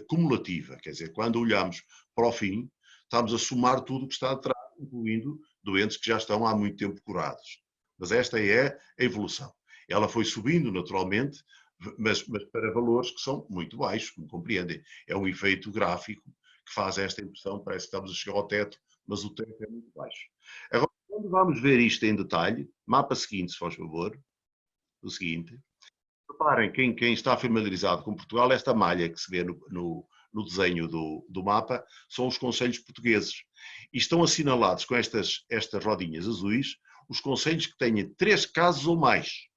cumulativa, quer dizer, quando olhamos para o fim, estamos a somar tudo o que está atrás, incluindo doentes que já estão há muito tempo curados. Mas esta é a evolução. Ela foi subindo naturalmente, mas para valores que são muito baixos, como compreendem. É um efeito gráfico que faz esta impressão, parece que estamos a chegar ao teto, mas o teto é muito baixo. Agora, quando vamos ver isto em detalhe, mapa seguinte, se faz favor, o seguinte, reparem, quem está familiarizado com Portugal, esta malha que se vê no desenho do mapa, são os concelhos portugueses. E estão assinalados com estas rodinhas azuis, os concelhos que têm 3 casos ou mais.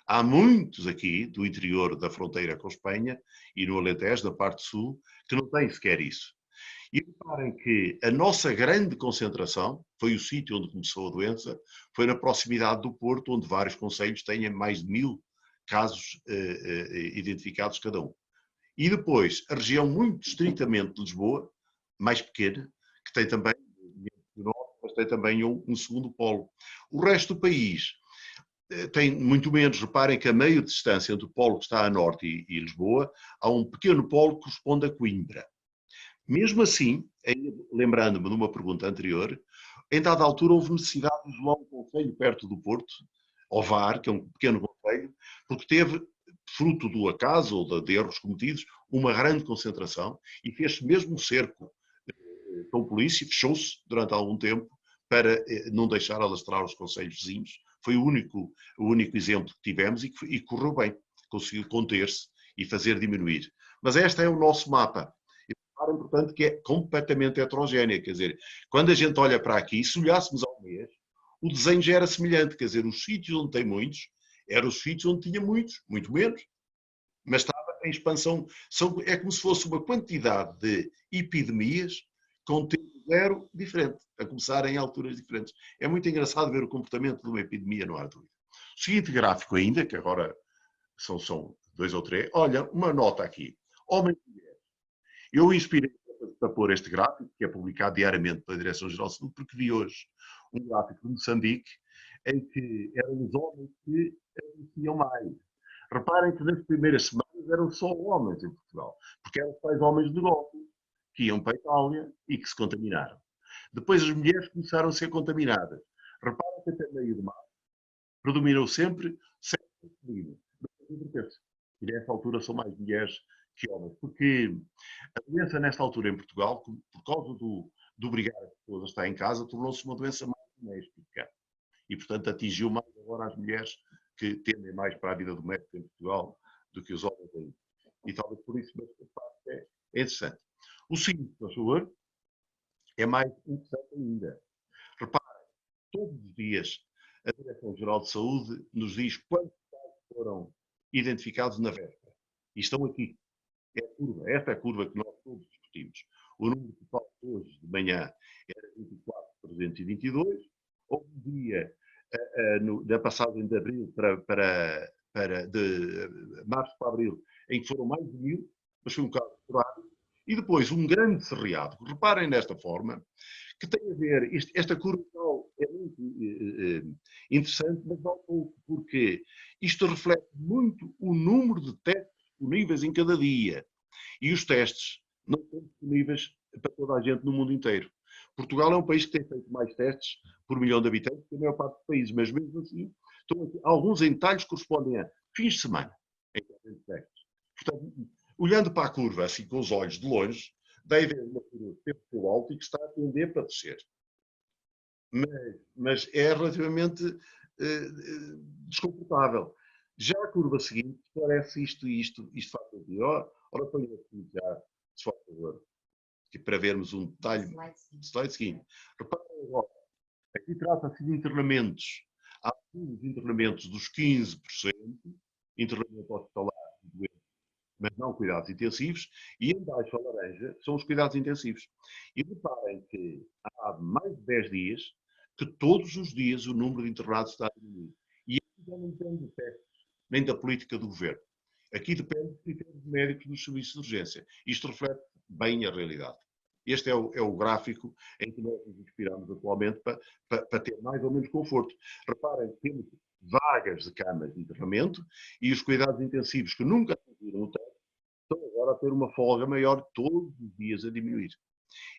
Há muitos aqui, do interior da fronteira com a Espanha, e no Alentejo, da parte sul, que não têm sequer isso. E reparem que a nossa grande concentração, foi o sítio onde começou a doença, foi na proximidade do Porto, onde vários concelhos têm mais de 1000 casos identificados cada um. E depois, a região muito estritamente de Lisboa, mais pequena, que tem também do norte para mas tem também um segundo polo. O resto do país tem muito menos. Reparem que a meia distância entre o polo que está a norte e Lisboa, há um pequeno polo que corresponde a Coimbra. Mesmo assim, lembrando-me de uma pergunta anterior, em dada altura houve necessidade de isolar um concelho perto do Porto, Ovar, que é um pequeno concelho, porque teve, fruto do acaso ou de erros cometidos, uma grande concentração e fez-se mesmo um cerco com polícia, fechou-se durante algum tempo para não deixar alastrar os concelhos vizinhos. Foi o único exemplo que tivemos e correu bem, conseguiu conter-se e fazer diminuir. Mas este é o nosso mapa. Reparem, portanto, que é completamente heterogénea, quer dizer, quando a gente olha para aqui, se olhássemos ao mês, o desenho já era semelhante, quer dizer, os sítios onde tem muitos, eram os sítios onde tinha muitos, muito menos, mas estava em expansão. É como se fosse uma quantidade de epidemias com tempo zero diferente, a começar em alturas diferentes. É muito engraçado ver o comportamento de uma epidemia no ar livre. O seguinte gráfico ainda, que agora são 2 ou 3, olha, uma nota aqui. Homens e mulheres. Eu inspirei para pôr este gráfico, que é publicado diariamente pela Direção-Geral de Saúde, porque vi hoje um gráfico de Moçambique em que eram os homens que adoeciam mais. Reparem que nas primeiras semanas eram só homens em Portugal, porque eram os tais homens de negócio que iam para a Itália e que se contaminaram. Depois as mulheres começaram a ser contaminadas. Reparem que até meio de março predominou sempre sexo masculino. E nessa altura são mais mulheres que homens, porque a doença nesta altura em Portugal, por causa do obrigar as pessoas a estar em casa, tornou-se uma doença mais doméstica. E, portanto, atingiu mais agora as mulheres que tendem mais para a vida doméstica em Portugal do que os homens ainda. E talvez por isso, mas é interessante. O seguinte, por favor, é mais interessante ainda. Reparem, todos os dias a Direção-Geral de Saúde nos diz quantos casos foram identificados na véspera. E estão aqui. É a curva, esta é a curva que nós todos discutimos. O número total hoje de manhã era 24.322. Houve um dia da passagem de abril de março para abril, em que foram mais de 1.000, mas foi um caso esporádico. E depois um grande cerreado. Reparem nesta forma, que tem a ver, esta curva é muito interessante, mas não pouco, porque isto reflete muito o número de testes disponíveis em cada dia. E os testes não são disponíveis para toda a gente no mundo inteiro. Portugal é um país que tem feito mais testes por milhão de habitantes que a maior parte dos países, mas mesmo assim, alguns em detalhes correspondem a fins de semana em termos de testes. Portanto, olhando para a curva, assim com os olhos de longe, deve haver uma curva de tempo alto e que está a tender para descer. Mas é relativamente desconfortável. Já a curva seguinte esclarece isto e isto faz sentido. Ora, põe aqui já, se for favor, para vermos um detalhe. Slide seguinte. Reparem agora, aqui trata-se de internamentos. Há alguns internamentos dos 15%, internamento hospitalar, mas não cuidados intensivos, e em baixo a laranja são os cuidados intensivos. E reparem que há mais de 10 dias que todos os dias o número de internados está a diminuir. E aqui já não depende de testes, nem da política do governo. Aqui depende dos critérios médicos dos serviços de urgência. Isto reflete bem a realidade. Este é o gráfico em que nós nos inspiramos atualmente para ter mais ou menos conforto. Reparem, temos vagas de camas de internamento e os cuidados intensivos que nunca atingiram o teto estão agora a ter uma folga maior todos os dias a diminuir.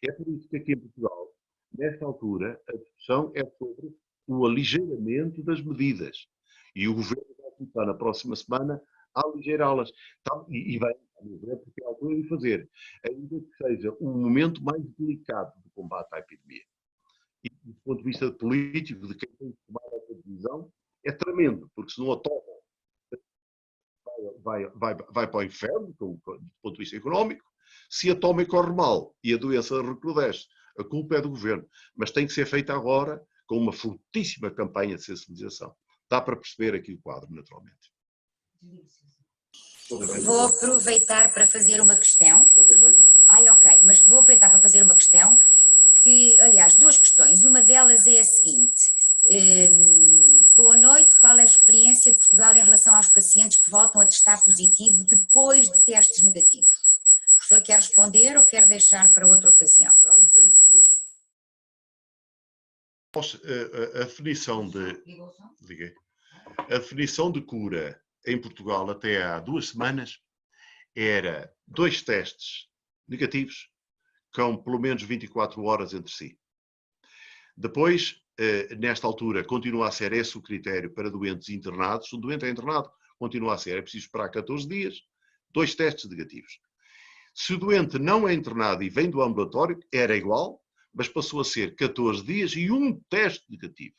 É por isso que aqui em Portugal, nesta altura, a discussão é sobre o aligeiramento das medidas. E o Governo vai começar na próxima semana a aligeirá-las. E vai, porque é a altura de fazer, ainda que seja um momento mais delicado do combate à epidemia. E do ponto de vista político, de quem tem que tomar essa decisão, é tremendo, porque se não a toma, vai para o inferno, do ponto de vista económico. Se a toma e corre mal e a doença recrudesce, a culpa é do governo. Mas tem que ser feita agora com uma fortíssima campanha de sensibilização. Dá para perceber aqui o quadro, naturalmente. Vou aproveitar para fazer uma questão. Ok, mas vou aproveitar para fazer uma questão que, aliás, duas questões. Uma delas é a seguinte. Boa noite, qual é a experiência de Portugal em relação aos pacientes que voltam a testar positivo depois de testes negativos? O professor quer responder ou quer deixar para outra ocasião? A definição de cura em Portugal até há 2 semanas era 2 testes negativos com pelo menos 24 horas entre si. Depois, nesta altura, continua a ser esse o critério para doentes internados. Se o doente é internado, continua a ser. É preciso esperar 14 dias, 2 testes negativos. Se o doente não é internado e vem do ambulatório, era igual, mas passou a ser 14 dias e 1 teste negativo.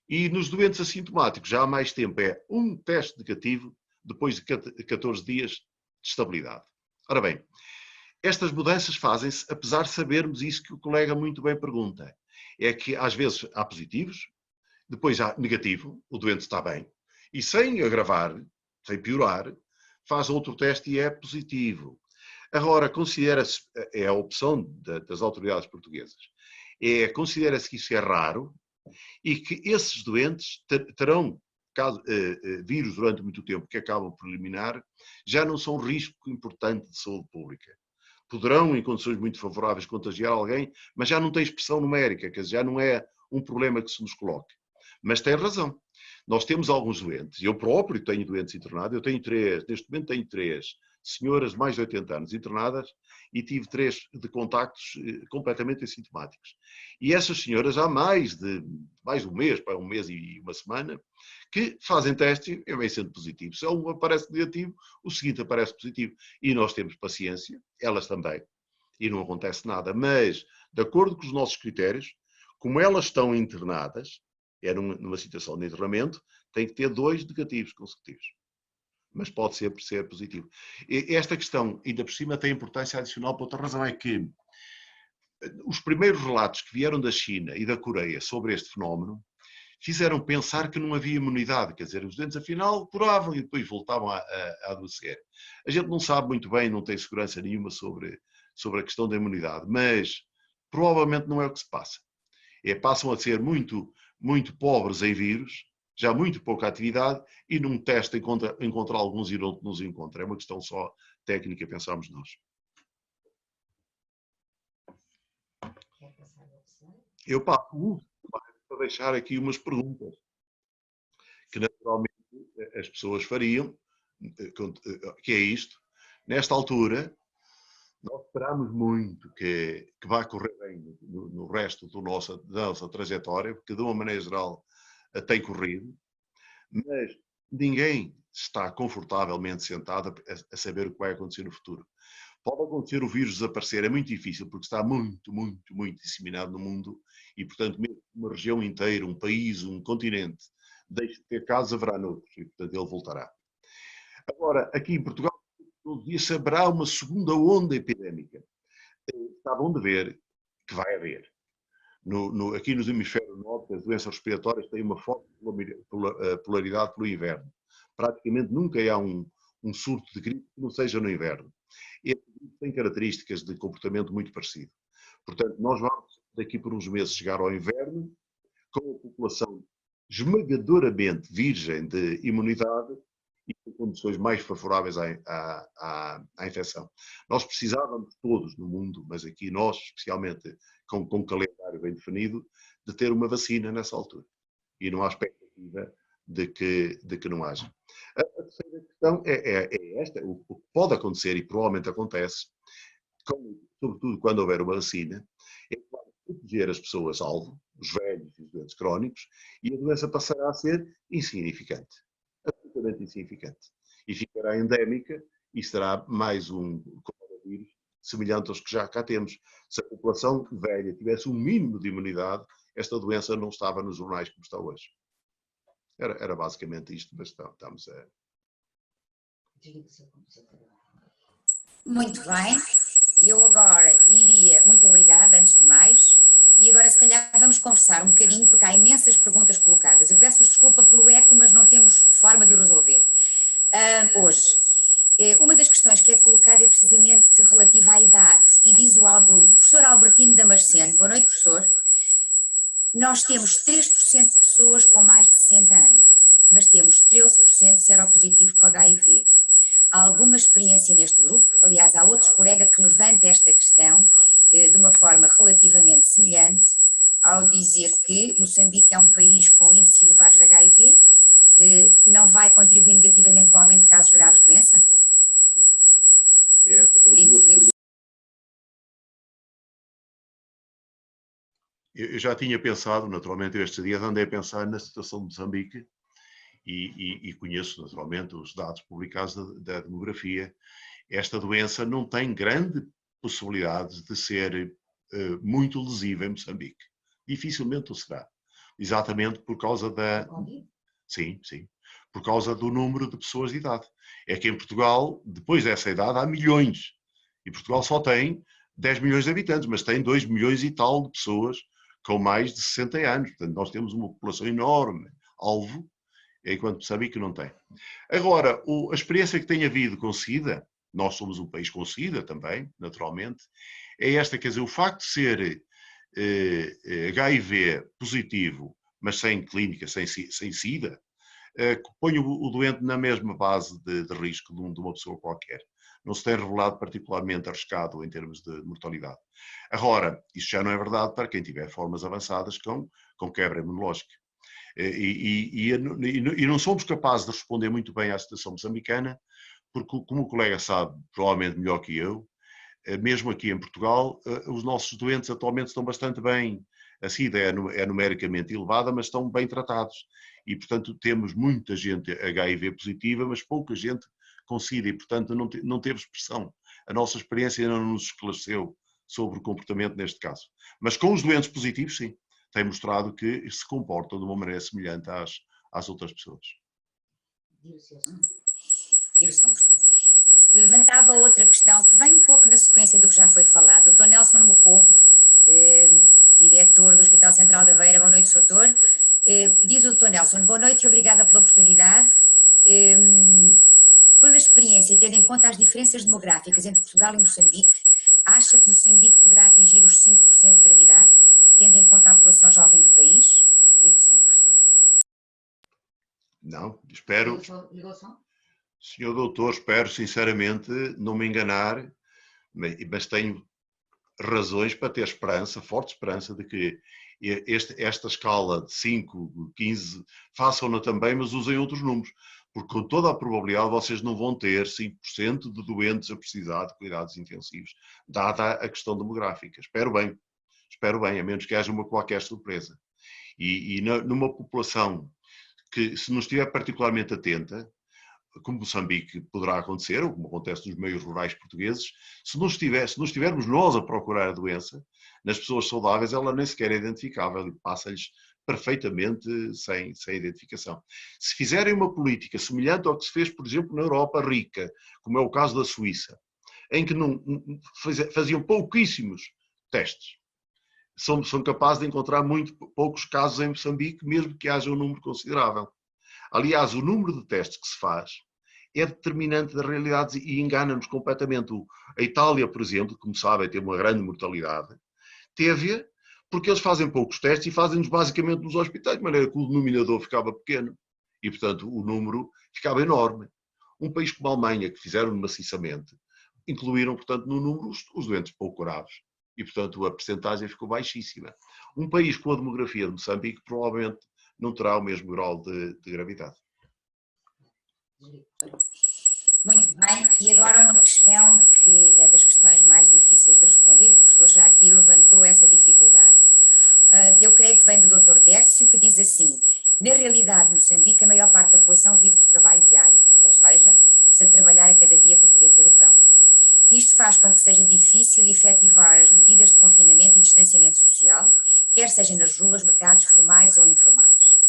E nos doentes assintomáticos, já há mais tempo, é 1 teste negativo depois de 14 dias de estabilidade. Ora bem, estas mudanças fazem-se, apesar de sabermos isso que o colega muito bem pergunta. É que às vezes há positivos, depois há negativo, o doente está bem, e sem agravar, sem piorar, faz outro teste e é positivo. Agora, considera-se, é a opção das autoridades portuguesas, considera-se que isso é raro e que esses doentes terão vírus durante muito tempo que acabam por eliminar, já não são um risco importante de saúde pública. Poderão, em condições muito favoráveis, contagiar alguém, mas já não tem expressão numérica, quer dizer, já não é um problema que se nos coloque. Mas tem razão. Nós temos alguns doentes, eu próprio tenho doentes internados, neste momento tenho 3 senhoras de mais de 80 anos internadas e tive 3 de contactos completamente assintomáticos. E essas senhoras há mais de um mês, para 1 mês e 1 semana, que fazem teste e vem sendo positivo. Se um aparece negativo, o seguinte aparece positivo. E nós temos paciência, elas também, e não acontece nada. Mas, de acordo com os nossos critérios, como elas estão internadas, numa situação de internamento, tem que ter 2 negativos consecutivos. Mas pode ser positivo. E esta questão, ainda por cima, tem importância adicional por outra razão, é que os primeiros relatos que vieram da China e da Coreia sobre este fenómeno fizeram pensar que não havia imunidade, quer dizer, os doentes afinal curavam e depois voltavam a adoecer. A gente não sabe muito bem, não tem segurança nenhuma sobre a questão da imunidade, mas provavelmente não é o que se passa. Passam a ser muito pobres em vírus, já muito pouca atividade, e num teste encontra alguns e não nos encontra. É uma questão só técnica, pensamos nós. Eu passo para deixar aqui umas perguntas que naturalmente as pessoas fariam, que é isto. Nesta altura, nós esperamos muito que vá correr bem no resto da nossa trajetória, porque de uma maneira geral tem corrido, mas ninguém está confortavelmente sentado a saber o que vai acontecer no futuro. Pode acontecer o vírus desaparecer, é muito difícil, porque está muito disseminado no mundo e, portanto, mesmo uma região inteira, um país, um continente, deixa de ter casos, haverá noutros e, portanto, ele voltará. Agora, aqui em Portugal, todos os dias haverá uma segunda onda epidémica. Está bom de ver que vai haver. Aqui no hemisfério norte, as doenças respiratórias têm uma forte polaridade pelo inverno. Praticamente nunca há um surto de gripe que não seja no inverno. Este grupo tem características de comportamento muito parecido. Portanto, nós vamos, daqui por uns meses, chegar ao inverno com a população esmagadoramente virgem de imunidade e com condições mais favoráveis à infecção. Nós precisávamos todos no mundo, mas aqui nós, especialmente com um calendário bem definido, de ter uma vacina nessa altura. E não há expectativa de que não haja. A terceira questão é esta. O que pode acontecer, e provavelmente acontece, sobretudo quando houver uma vacina, é proteger as pessoas-alvo, os velhos e os doentes crónicos, e a doença passará a ser insignificante. Absolutamente insignificante. E ficará endémica e será mais um coronavírus semelhante aos que já cá temos. Se a população velha tivesse um mínimo de imunidade, esta doença não estava nos jornais como está hoje. Era basicamente isto, mas estamos a... Muito bem. Eu agora iria... Muito obrigada, antes de mais. E agora, se calhar, vamos conversar um bocadinho, porque há imensas perguntas colocadas. Eu peço desculpa pelo eco, mas não temos forma de o resolver. Hoje, uma das questões que é colocada é precisamente relativa à idade. E diz o professor Albertino Damasceno, boa noite, professor. Nós temos 3% de pessoas com mais de 60 anos, mas temos 13% de seropositivo para HIV. Há alguma experiência neste grupo? Aliás, há outros colegas que levantam esta questão de uma forma relativamente semelhante. ao dizer que Moçambique é um país com índices elevados de HIV, não vai contribuir negativamente para o aumento de casos graves de doença? Eu já tinha pensado, naturalmente, estes dias andei a pensar na situação de Moçambique e conheço, naturalmente, os dados publicados da demografia. Esta doença não tem grande possibilidade de ser muito lesiva em Moçambique. Dificilmente o será. Exatamente por causa da... Sim, sim. Por causa do número de pessoas de idade. É que em Portugal, depois dessa idade, há milhões. E Portugal só tem 10 milhões de habitantes, mas tem 2 milhões e tal de pessoas com mais de 60 anos. Portanto, nós temos uma população enorme, alvo, enquanto Moçambique não tem. Agora, a experiência que tem havido com SIDA, nós somos um país com SIDA também, naturalmente, é esta, quer dizer, o facto de ser HIV positivo, mas sem clínica, sem SIDA, põe o doente na mesma base de risco de uma pessoa qualquer. Não se tem revelado particularmente arriscado em termos de mortalidade. Agora, isto já não é verdade para quem tiver formas avançadas com quebra imunológica. E não somos capazes de responder muito bem à situação moçambicana, porque, como o colega sabe, provavelmente melhor que eu, mesmo aqui em Portugal, os nossos doentes atualmente estão bastante bem. A SIDA é numericamente elevada, mas estão bem tratados. E, portanto, temos muita gente HIV positiva, mas pouca gente com SIDA, e, portanto, não teve expressão. A nossa experiência não nos esclareceu sobre o comportamento neste caso. Mas com os doentes positivos, sim, tem mostrado que se comportam de uma maneira semelhante às outras pessoas. Levantava outra questão que vem um pouco na sequência do que já foi falado. O Dr. Nelson Mocopo, diretor do Hospital Central da Beira, boa noite, doutor. Diz o Dr. Nelson, boa noite e obrigada pela oportunidade. Pela experiência e tendo em conta as diferenças demográficas entre Portugal e Moçambique, acha que Moçambique poderá atingir os 5% de gravidade, tendo em conta a população jovem do país? Ligação, professor. Não, espero... Ligação? Senhor doutor, espero sinceramente não me enganar, mas tenho razões para ter esperança, forte esperança, de que esta escala de 5, 15, façam-na também, mas usem outros números, porque com toda a probabilidade vocês não vão ter 5% de doentes a precisar de cuidados intensivos, dada a questão demográfica. Espero bem, a menos que haja uma qualquer surpresa. E numa população que, se não estiver particularmente atenta, como Moçambique poderá acontecer, ou como acontece nos meios rurais portugueses, se não estivermos nós a procurar a doença, nas pessoas saudáveis ela nem sequer é identificável e passa-lhes perfeitamente sem identificação. Se fizerem uma política semelhante ao que se fez, por exemplo, na Europa rica, como é o caso da Suíça, em que faziam pouquíssimos testes, são capazes de encontrar muito poucos casos em Moçambique, mesmo que haja um número considerável. Aliás, o número de testes que se faz é determinante das realidades e engana-nos completamente. A Itália, por exemplo, como sabem, tem uma grande mortalidade, teve porque eles fazem poucos testes e fazem-nos basicamente nos hospitais, de maneira que o denominador ficava pequeno e, portanto, o número ficava enorme. Um país como a Alemanha, que fizeram maciçamente, incluíram, portanto, no número os doentes pouco graves e, portanto, a percentagem ficou baixíssima. Um país com a demografia de Moçambique provavelmente não terá o mesmo grau de gravidade. Muito bem, e agora uma questão que é das questões mais difíceis de responder, e o professor já aqui levantou essa dificuldade. Eu creio que vem do Dr. Dércio, que diz assim: na realidade, Moçambique, a maior parte da população vive do trabalho diário, ou seja, precisa trabalhar a cada dia para poder ter o pão. Isto faz com que seja difícil efetivar as medidas de confinamento e distanciamento social, quer seja nas ruas, mercados formais ou informais.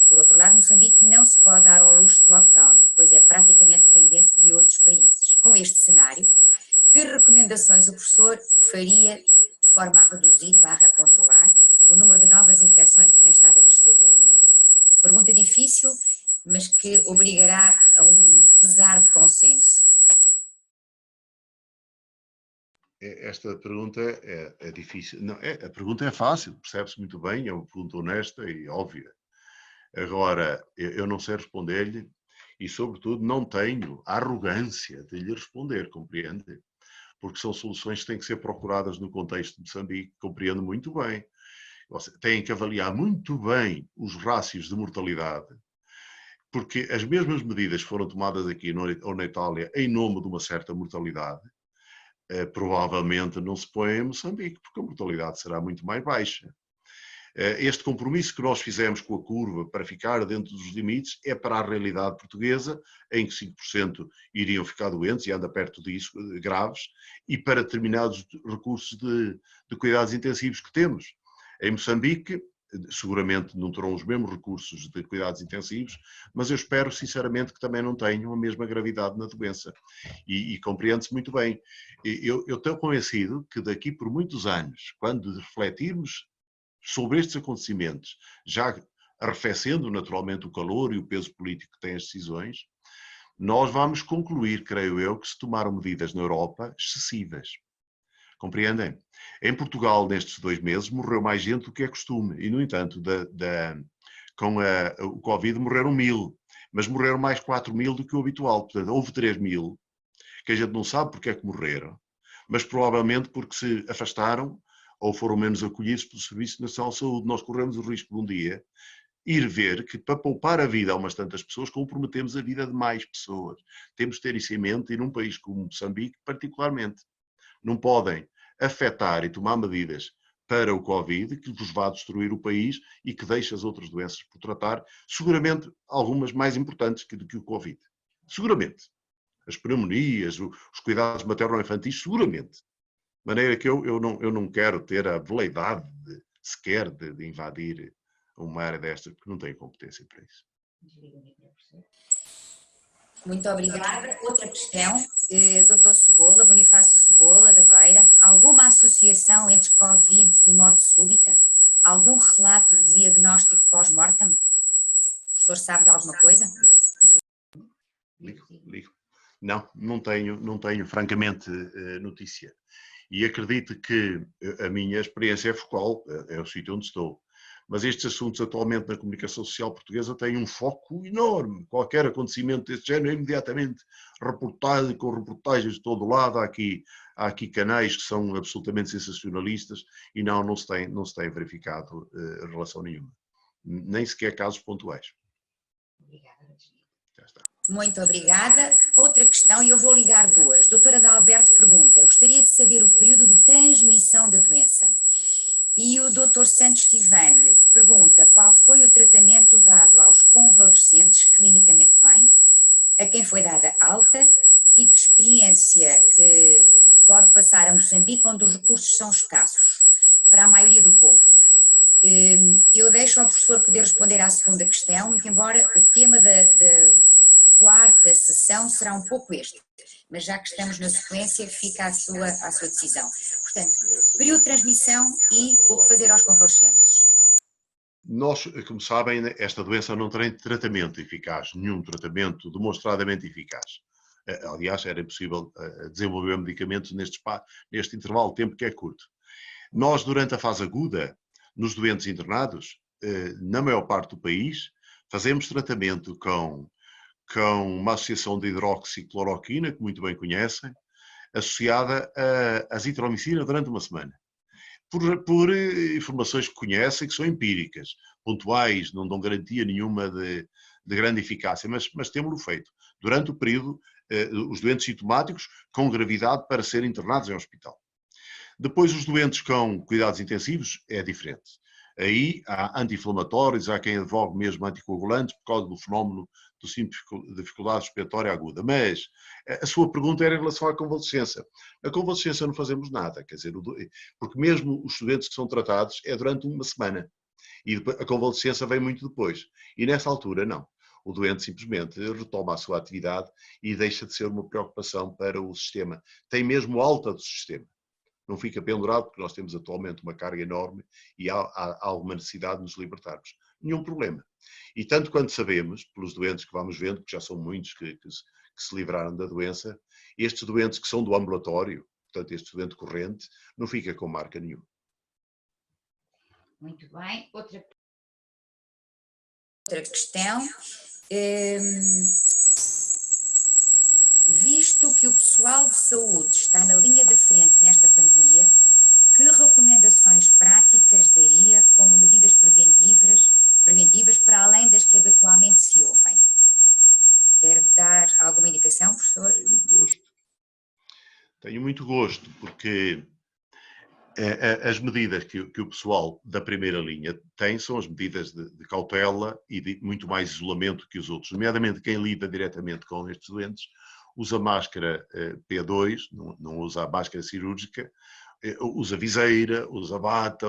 Por outro lado, Moçambique não se pode dar ao luxo de lockdown, pois é praticamente dependente de outros países. Com este cenário, que recomendações o professor faria de forma a reduzir, controlar, o número de novas infecções que tem estado a crescer diariamente? Pergunta difícil, mas que obrigará a um pesar de consenso. Esta pergunta é difícil. Não, a pergunta é fácil, percebe-se muito bem, é uma pergunta honesta e óbvia. Agora, eu não sei responder-lhe e, sobretudo, não tenho a arrogância de lhe responder, compreende? Porque são soluções que têm que ser procuradas no contexto de Moçambique, compreendo muito bem têm que avaliar muito bem os rácios de mortalidade, porque as mesmas medidas foram tomadas aqui ou na Itália em nome de uma certa mortalidade, provavelmente não se põe em Moçambique, porque a mortalidade será muito mais baixa. Este compromisso que nós fizemos com a curva para ficar dentro dos limites é para a realidade portuguesa, em que 5% iriam ficar doentes, e anda perto disso, graves, e para determinados recursos de cuidados intensivos que temos. Em Moçambique, seguramente não terão os mesmos recursos de cuidados intensivos, mas eu espero sinceramente que também não tenham a mesma gravidade na doença. E compreende-se muito bem. Eu estou convencido que daqui por muitos anos, quando refletirmos sobre estes acontecimentos, já arrefecendo naturalmente o calor e o peso político que têm as decisões, nós vamos concluir, creio eu, que se tomaram medidas na Europa excessivas. Compreendem? Em Portugal, nestes 2 meses, morreu mais gente do que é costume. E, no entanto, com o Covid morreram 1000, mas morreram mais 4000 do que o habitual. Portanto, houve 3000, que a gente não sabe porque é que morreram, mas provavelmente porque se afastaram ou foram menos acolhidos pelo Serviço Nacional de Saúde. Nós corremos o risco de um dia ir ver que, para poupar a vida a umas tantas pessoas, comprometemos a vida de mais pessoas. Temos de ter isso em mente, e num país como Moçambique, particularmente. Não podem afetar e tomar medidas para o Covid que vos vá destruir o país e que deixe as outras doenças por tratar, seguramente algumas mais importantes do que o Covid. Seguramente. As pneumonias, os cuidados materno-infantis, seguramente. De maneira que eu não quero ter a veleidade sequer de invadir uma área destas, porque não tenho competência para isso. Muito obrigada. Outra questão, Dr. Cebola, Bonifácio Cebola, da Beira. Alguma associação entre Covid e morte súbita? Algum relato de diagnóstico pós-mortem? O professor sabe de alguma coisa? Ligo. Não tenho francamente notícia. E acredito que a minha experiência é focal, é o sítio onde estou. Mas estes assuntos atualmente na comunicação social portuguesa têm um foco enorme. Qualquer acontecimento deste género é imediatamente reportado, com reportagens de todo lado. Há aqui canais que são absolutamente sensacionalistas e não se tem verificado relação nenhuma. Nem sequer casos pontuais. Obrigada. Já está. Muito obrigada. Outra questão, e eu vou ligar 2. Doutora Adalberto pergunta: gostaria de saber o período de transmissão da doença. E o Dr. Santos Tivane pergunta qual foi o tratamento dado aos convalescentes clinicamente bem, a quem foi dada alta e que experiência pode passar a Moçambique, onde os recursos são escassos para a maioria do povo. Eu deixo ao professor poder responder à segunda questão, muito embora o tema da quarta sessão será um pouco este, mas já que estamos na sequência, fica à sua decisão. Portanto, período de transmissão e o que fazer aos convalescentes. Nós, como sabem, esta doença não tem tratamento eficaz, nenhum tratamento demonstradamente eficaz. Aliás, era impossível desenvolver medicamentos neste intervalo de tempo que é curto. Nós, durante a fase aguda, nos doentes internados, na maior parte do país, fazemos tratamento com uma associação de hidroxicloroquina, que muito bem conhecem, associada à azitromicina durante uma semana. Por informações que conhecem, que são empíricas, pontuais, não dão garantia nenhuma de grande eficácia, mas temos-lo feito durante o período, os doentes sintomáticos com gravidade para serem internados em hospital. Depois, os doentes com cuidados intensivos é diferente. Aí há anti-inflamatórios, há quem advogue mesmo anticoagulantes por causa do fenómeno de dificuldade respiratória aguda. Mas a sua pergunta era em relação à convalescença. A convalescença não fazemos nada, quer dizer, porque mesmo os doentes que são tratados é durante uma semana. E a convalescença vem muito depois. E nessa altura, não. O doente simplesmente retoma a sua atividade e deixa de ser uma preocupação para o sistema. Tem mesmo alta do sistema. Não fica pendurado, porque nós temos atualmente uma carga enorme e há alguma necessidade de nos libertarmos. Nenhum problema. E tanto quanto sabemos, pelos doentes que vamos vendo, que já são muitos que se livraram da doença, estes doentes que são do ambulatório, portanto este doente corrente, não fica com marca nenhuma. Muito bem. Outra questão. Visto que o pessoal de saúde está na linha da frente nesta pandemia, que recomendações práticas daria como Tenho muito gosto, porque as medidas que o pessoal da primeira linha tem são as medidas de cautela e de muito mais isolamento que os outros, nomeadamente quem lida diretamente com estes doentes, usa máscara P2, não usa a máscara cirúrgica, usa viseira, usa bata,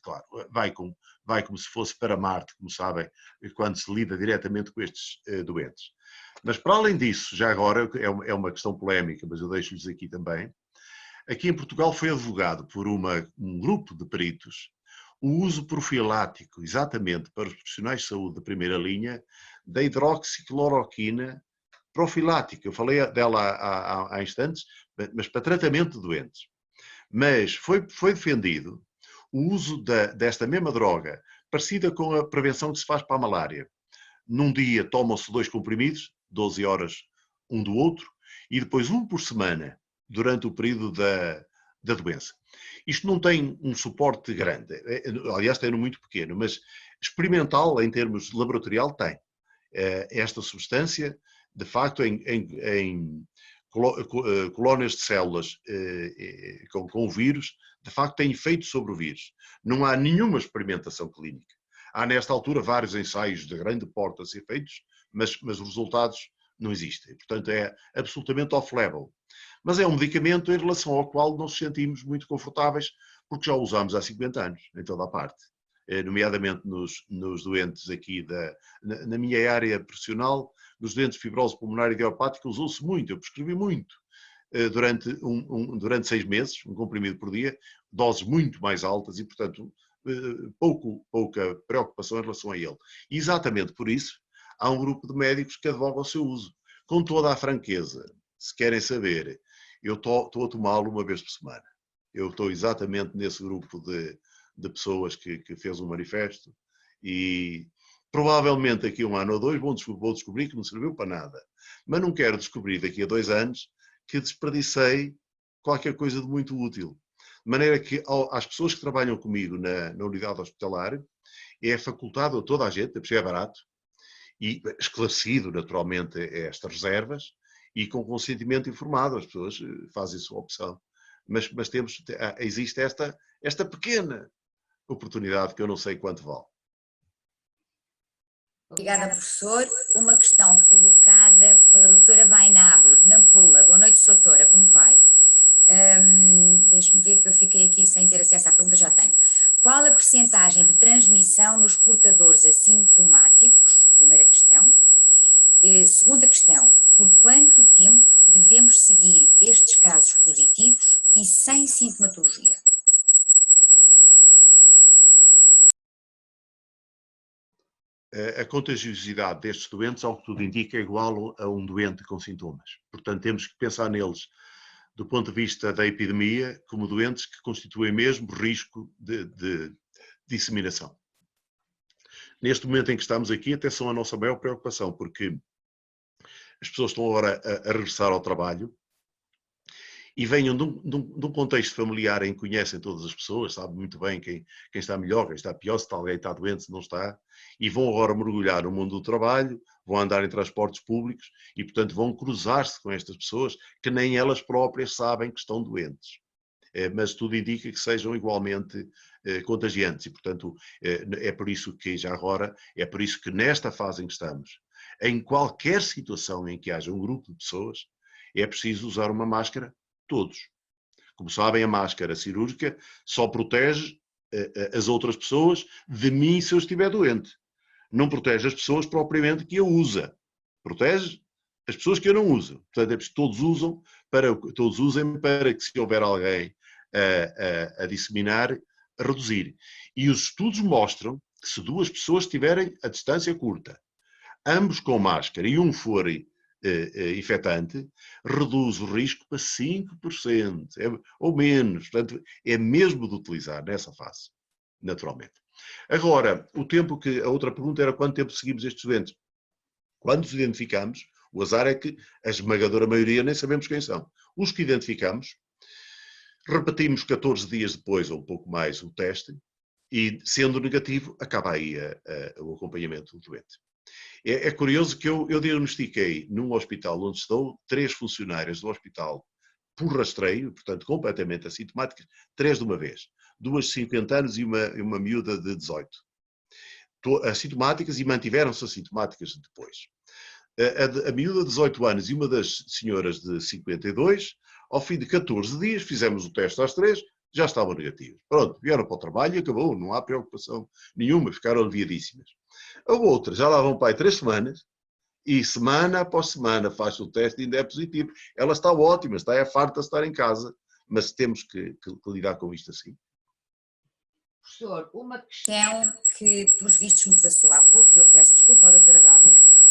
claro, vai como se fosse para Marte, como sabem, quando se lida diretamente com estes doentes. Mas para além disso, já agora, é uma questão polémica, mas eu deixo-lhes aqui também, aqui em Portugal foi advogado por um grupo de peritos o uso profilático, exatamente para os profissionais de saúde de primeira linha, da hidroxicloroquina profilática. Eu falei dela há instantes, mas para tratamento de doentes. Mas foi defendido o uso desta mesma droga, parecida com a prevenção que se faz para a malária. Num dia tomam-se 2 comprimidos, 12 horas um do outro, e depois um por semana, durante o período da doença. Isto não tem um suporte grande, aliás tem muito pequeno, mas experimental em termos laboratorial tem. Esta substância, de facto, em colónias de células com o vírus, de facto tem efeito sobre o vírus. Não há nenhuma experimentação clínica. Há nesta altura vários ensaios de grande porte a ser feitos, mas os resultados não existem. Portanto, é absolutamente off-label. Mas é um medicamento em relação ao qual não nos sentimos muito confortáveis, porque já o usamos há 50 anos, em toda a parte. Nomeadamente nos doentes aqui na minha área profissional, nos doentes de fibrose pulmonar idiopática, usou-se muito, eu prescrevi muito, durante 6 meses, um comprimido por dia, doses muito mais altas e, portanto, pouca preocupação em relação a ele. E exatamente por isso, há um grupo de médicos que advogam o seu uso. Com toda a franqueza, se querem saber, eu estou a tomá-lo uma vez por semana. Eu estou exatamente nesse grupo de pessoas que fez um manifesto e provavelmente daqui a 1 ano ou 2 vou descobrir que não serviu para nada. Mas não quero descobrir daqui a 2 anos que desperdicei qualquer coisa de muito útil. De maneira que às pessoas que trabalham comigo na unidade hospitalar é facultado a toda a gente, porque é barato, e esclarecido naturalmente estas reservas e com consentimento informado, as pessoas fazem a sua opção. Mas existe esta pequena oportunidade que eu não sei quanto vale. Obrigada, professor. Uma questão colocada pela doutora Bainabo, de Nampula. Boa noite, doutora, como vai? Deixe-me ver que eu fiquei aqui sem ter acesso à pergunta, já tenho. Qual a percentagem de transmissão nos portadores assintomáticos? Primeira questão. Segunda questão, por quanto tempo devemos seguir estes casos positivos e sem sintomatologia? A contagiosidade destes doentes, ao que tudo indica, é igual a um doente com sintomas. Portanto, temos que pensar neles do ponto de vista da epidemia como doentes que constituem mesmo risco de disseminação. Neste momento em que estamos aqui, até são a nossa maior preocupação, porque as pessoas estão agora a regressar ao trabalho e venham de um contexto familiar em que conhecem todas as pessoas, sabem muito bem quem está melhor, quem está pior, se alguém está doente, se não está, e vão agora mergulhar no mundo do trabalho, vão andar em transportes públicos e, portanto, vão cruzar-se com estas pessoas que nem elas próprias sabem que estão doentes. Mas tudo indica que sejam igualmente contagiantes e, portanto, é por isso que já agora, é por isso que nesta fase em que estamos, em qualquer situação em que haja um grupo de pessoas, é preciso usar uma máscara todos. Como sabem, a máscara cirúrgica só protege as outras pessoas de mim se eu estiver doente. Não protege as pessoas propriamente que eu usa. Protege as pessoas que eu não uso. Portanto, é preciso que todos usem para que, se houver alguém a disseminar, a reduzir. E os estudos mostram que se 2 pessoas estiverem a distância curta, ambos com máscara e um for infectante, reduz o risco para 5%, ou menos. Portanto, é mesmo de utilizar nessa fase, naturalmente. Agora, a outra pergunta era quanto tempo seguimos estes doentes. Quando os identificamos, o azar é que a esmagadora maioria nem sabemos quem são. Os que identificamos, repetimos 14 dias depois, ou um pouco mais, o teste, e sendo negativo, acaba aí o acompanhamento do doente. É curioso que eu diagnostiquei num hospital onde estou 3 funcionários do hospital por rastreio, portanto completamente assintomáticas, 3 de uma vez. 2 de 50 anos e uma miúda de 18. Assintomáticas e mantiveram-se assintomáticas depois. A miúda de 18 anos e uma das senhoras de 52, ao fim de 14 dias, fizemos o teste às 3, já estavam negativos. Pronto, vieram para o trabalho e acabou, não há preocupação nenhuma, ficaram aliviadíssimas. A outra, já lá vão para aí 3 semanas, e semana após semana faz o teste e ainda é positivo. Ela está ótima, está farta de estar em casa, mas temos que lidar com isto assim. Professor, uma questão que, pelos vistos, me passou há pouco, e eu peço desculpa ao Dr. Adalberto.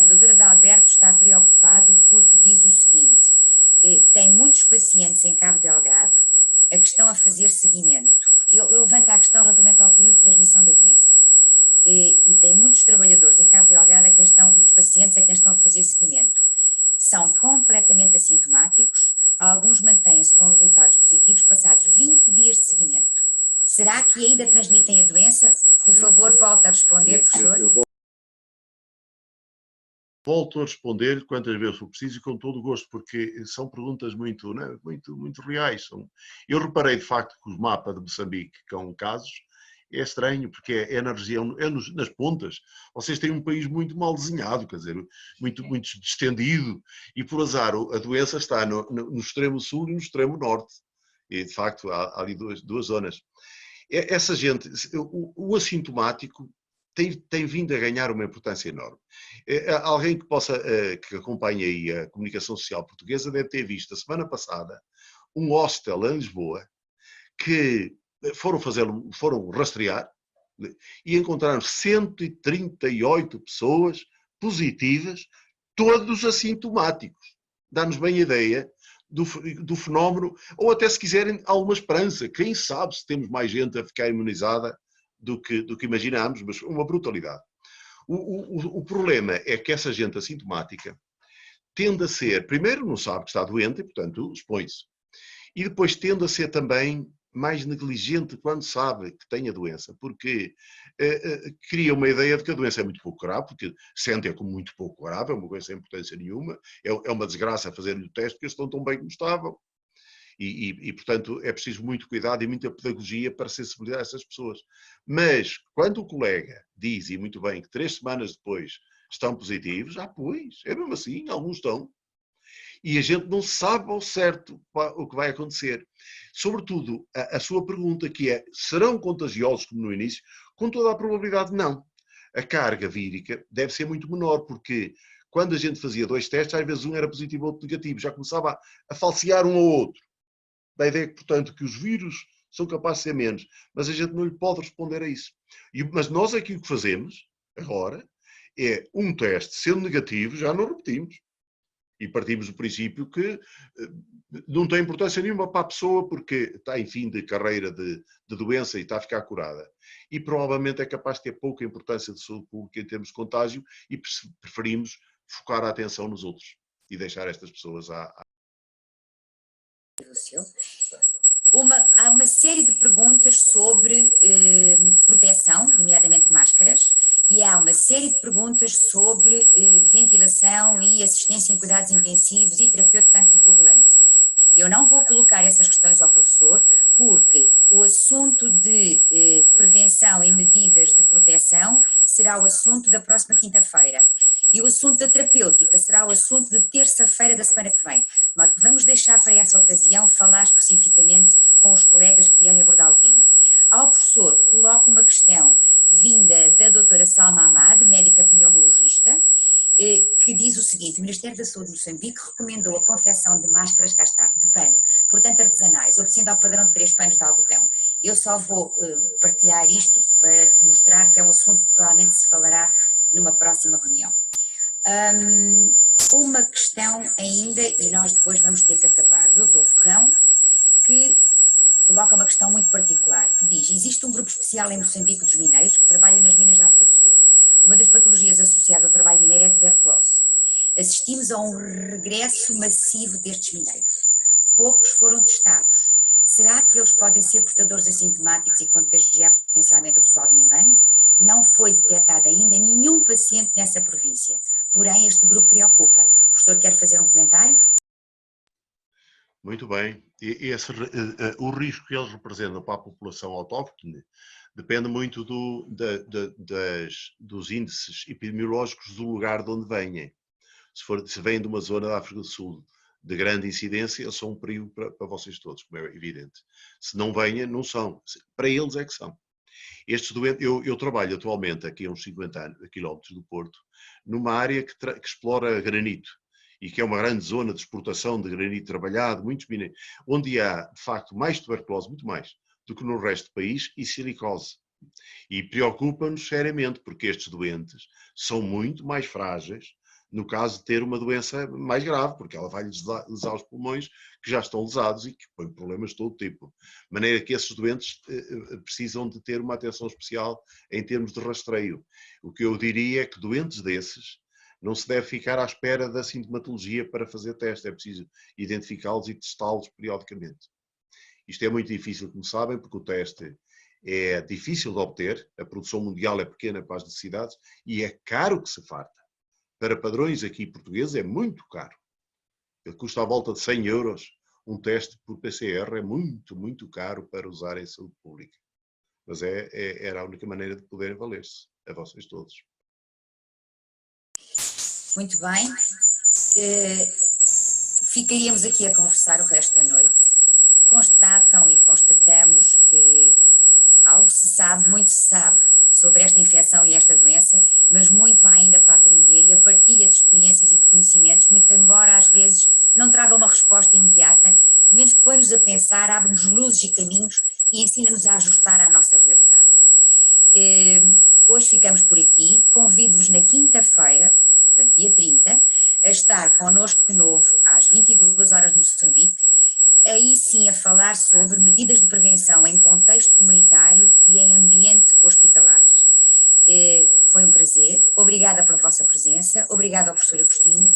O Dr. Adalberto está preocupado porque diz o seguinte: tem muitos pacientes em Cabo Delgado a que estão a fazer seguimento, porque ele levanta a questão relativamente ao período de transmissão da doença. E tem muitos trabalhadores em Cabo Delgado, muitos pacientes a quem estão a fazer seguimento. São completamente assintomáticos, alguns mantêm-se com resultados positivos passados 20 dias de seguimento. Será que ainda transmitem a doença? Por favor, volte a responder, professor. Volto a responder quantas vezes for preciso e com todo o gosto, porque são perguntas muito reais. Eu reparei, de facto, que o mapa de Moçambique, com casos, é estranho, porque é na região, nas pontas. Vocês têm um país muito mal desenhado, quer dizer, muito distendido, e por azar a doença está no extremo sul e no extremo norte. E, de facto, há ali duas zonas. Essa gente, o assintomático tem vindo a ganhar uma importância enorme. Alguém que acompanhe aí a comunicação social portuguesa deve ter visto a semana passada um hostel em Lisboa que foram rastrear e encontraram 138 pessoas positivas, todos assintomáticos. Dá-nos bem a ideia do fenómeno, ou até se quiserem alguma esperança. Quem sabe se temos mais gente a ficar imunizada do que imaginámos, mas uma brutalidade. O problema é que essa gente assintomática tende a ser, primeiro não sabe que está doente e, portanto, expõe-se. E depois tende a ser também mais negligente quando sabe que tem a doença, porque cria uma ideia de que a doença é muito pouco grave, porque sente-a como muito pouco grave, é uma coisa sem importância nenhuma, é uma desgraça fazer-lhe o teste, porque eles estão tão bem como estavam. E, portanto, é preciso muito cuidado e muita pedagogia para sensibilizar essas pessoas. Mas, quando o colega diz, e muito bem, que 3 semanas depois estão positivos, pois, é mesmo assim, alguns estão. E a gente não sabe ao certo o que vai acontecer. Sobretudo, a sua pergunta, que é, serão contagiosos como no início? Com toda a probabilidade, não. A carga vírica deve ser muito menor, porque quando a gente fazia 2 testes, às vezes um era positivo e outro negativo, já começava a falsear um ou outro. Da ideia que, portanto, que os vírus são capazes de ser menos, mas a gente não lhe pode responder a isso. Mas nós aquilo que fazemos, agora, é um teste, sendo negativo, já não repetimos. E partimos do princípio que não tem importância nenhuma para a pessoa, porque está em fim de carreira de doença e está a ficar curada. E provavelmente é capaz de ter pouca importância de saúde pública em termos de contágio e preferimos focar a atenção nos outros e deixar estas pessoas Há uma série de perguntas sobre proteção, nomeadamente máscaras, e há uma série de perguntas sobre ventilação e assistência em cuidados intensivos e terapêutica anticoagulante. Eu não vou colocar essas questões ao professor, porque o assunto de prevenção e medidas de proteção será o assunto da próxima quinta-feira. E o assunto da terapêutica será o assunto de terça-feira da semana que vem. Mas vamos deixar para essa ocasião falar especificamente com os colegas que vierem abordar o tema. Ao professor, coloco uma questão vinda da doutora Salma Ahmad, médica pneumologista, que diz o seguinte: o Ministério da Saúde de Moçambique recomendou a confecção de máscaras, cá está, de pano, portanto artesanais, obedecendo ao padrão de 3 panos de algodão. Eu só vou partilhar isto para mostrar que é um assunto que provavelmente se falará numa próxima reunião. Uma questão ainda, e nós depois vamos ter que acabar, do Dr. Ferrão, que coloca uma questão muito particular, que diz: existe um grupo especial em Moçambique dos mineiros que trabalham nas minas da África do Sul. Uma das patologias associadas ao trabalho mineiro é a tuberculose. Assistimos a um regresso massivo destes mineiros. Poucos foram testados. Será que eles podem ser portadores assintomáticos e contagiar potencialmente o pessoal de Inhambane? Não foi detectado ainda nenhum paciente nessa província. Porém, este grupo preocupa. O professor quer fazer um comentário? Muito bem. O risco que eles representam para a população autóctone depende muito dos índices epidemiológicos do lugar de onde venham. Se vêm de uma zona da África do Sul de grande incidência, eles são um perigo para vocês todos, como é evidente. Se não venham, não são. Para eles é que são. Estes doentes, eu trabalho atualmente aqui a uns 50 quilómetros do Porto, numa área que explora granito e que é uma grande zona de exportação de granito trabalhado, onde há, de facto, mais tuberculose, muito mais, do que no resto do país, e silicose. E preocupa-nos seriamente, porque estes doentes são muito mais frágeis no caso de ter uma doença mais grave, porque ela vai lesar os pulmões que já estão lesados e que põem problemas de todo tipo. De maneira que esses doentes precisam de ter uma atenção especial em termos de rastreio. O que eu diria é que doentes desses não se deve ficar à espera da sintomatologia para fazer teste, é preciso identificá-los e testá-los periodicamente. Isto é muito difícil, como sabem, porque o teste é difícil de obter, a produção mundial é pequena para as necessidades e é caro que se farta. Para padrões aqui portugueses é muito caro. Ele custa à volta de 100 euros. Um teste por PCR é muito, muito caro para usar em saúde pública. Mas era a única maneira de poderem valer-se, a vocês todos. Muito bem. Ficaríamos aqui a conversar o resto da noite. Constatam e constatamos que algo se sabe, muito se sabe sobre esta infecção e esta doença, mas muito há ainda para aprender, e a partilha de experiências e de conhecimentos, muito embora às vezes não traga uma resposta imediata, pelo menos põe-nos a pensar, abre-nos luzes e caminhos e ensina-nos a ajustar à nossa realidade. Hoje ficamos por aqui, convido-vos na quinta-feira, portanto dia 30, a estar connosco de novo às 22 horas de Moçambique, aí sim a falar sobre medidas de prevenção em contexto comunitário e em ambiente hospitalar. Foi um prazer, obrigada pela vossa presença, obrigada ao professor Agostinho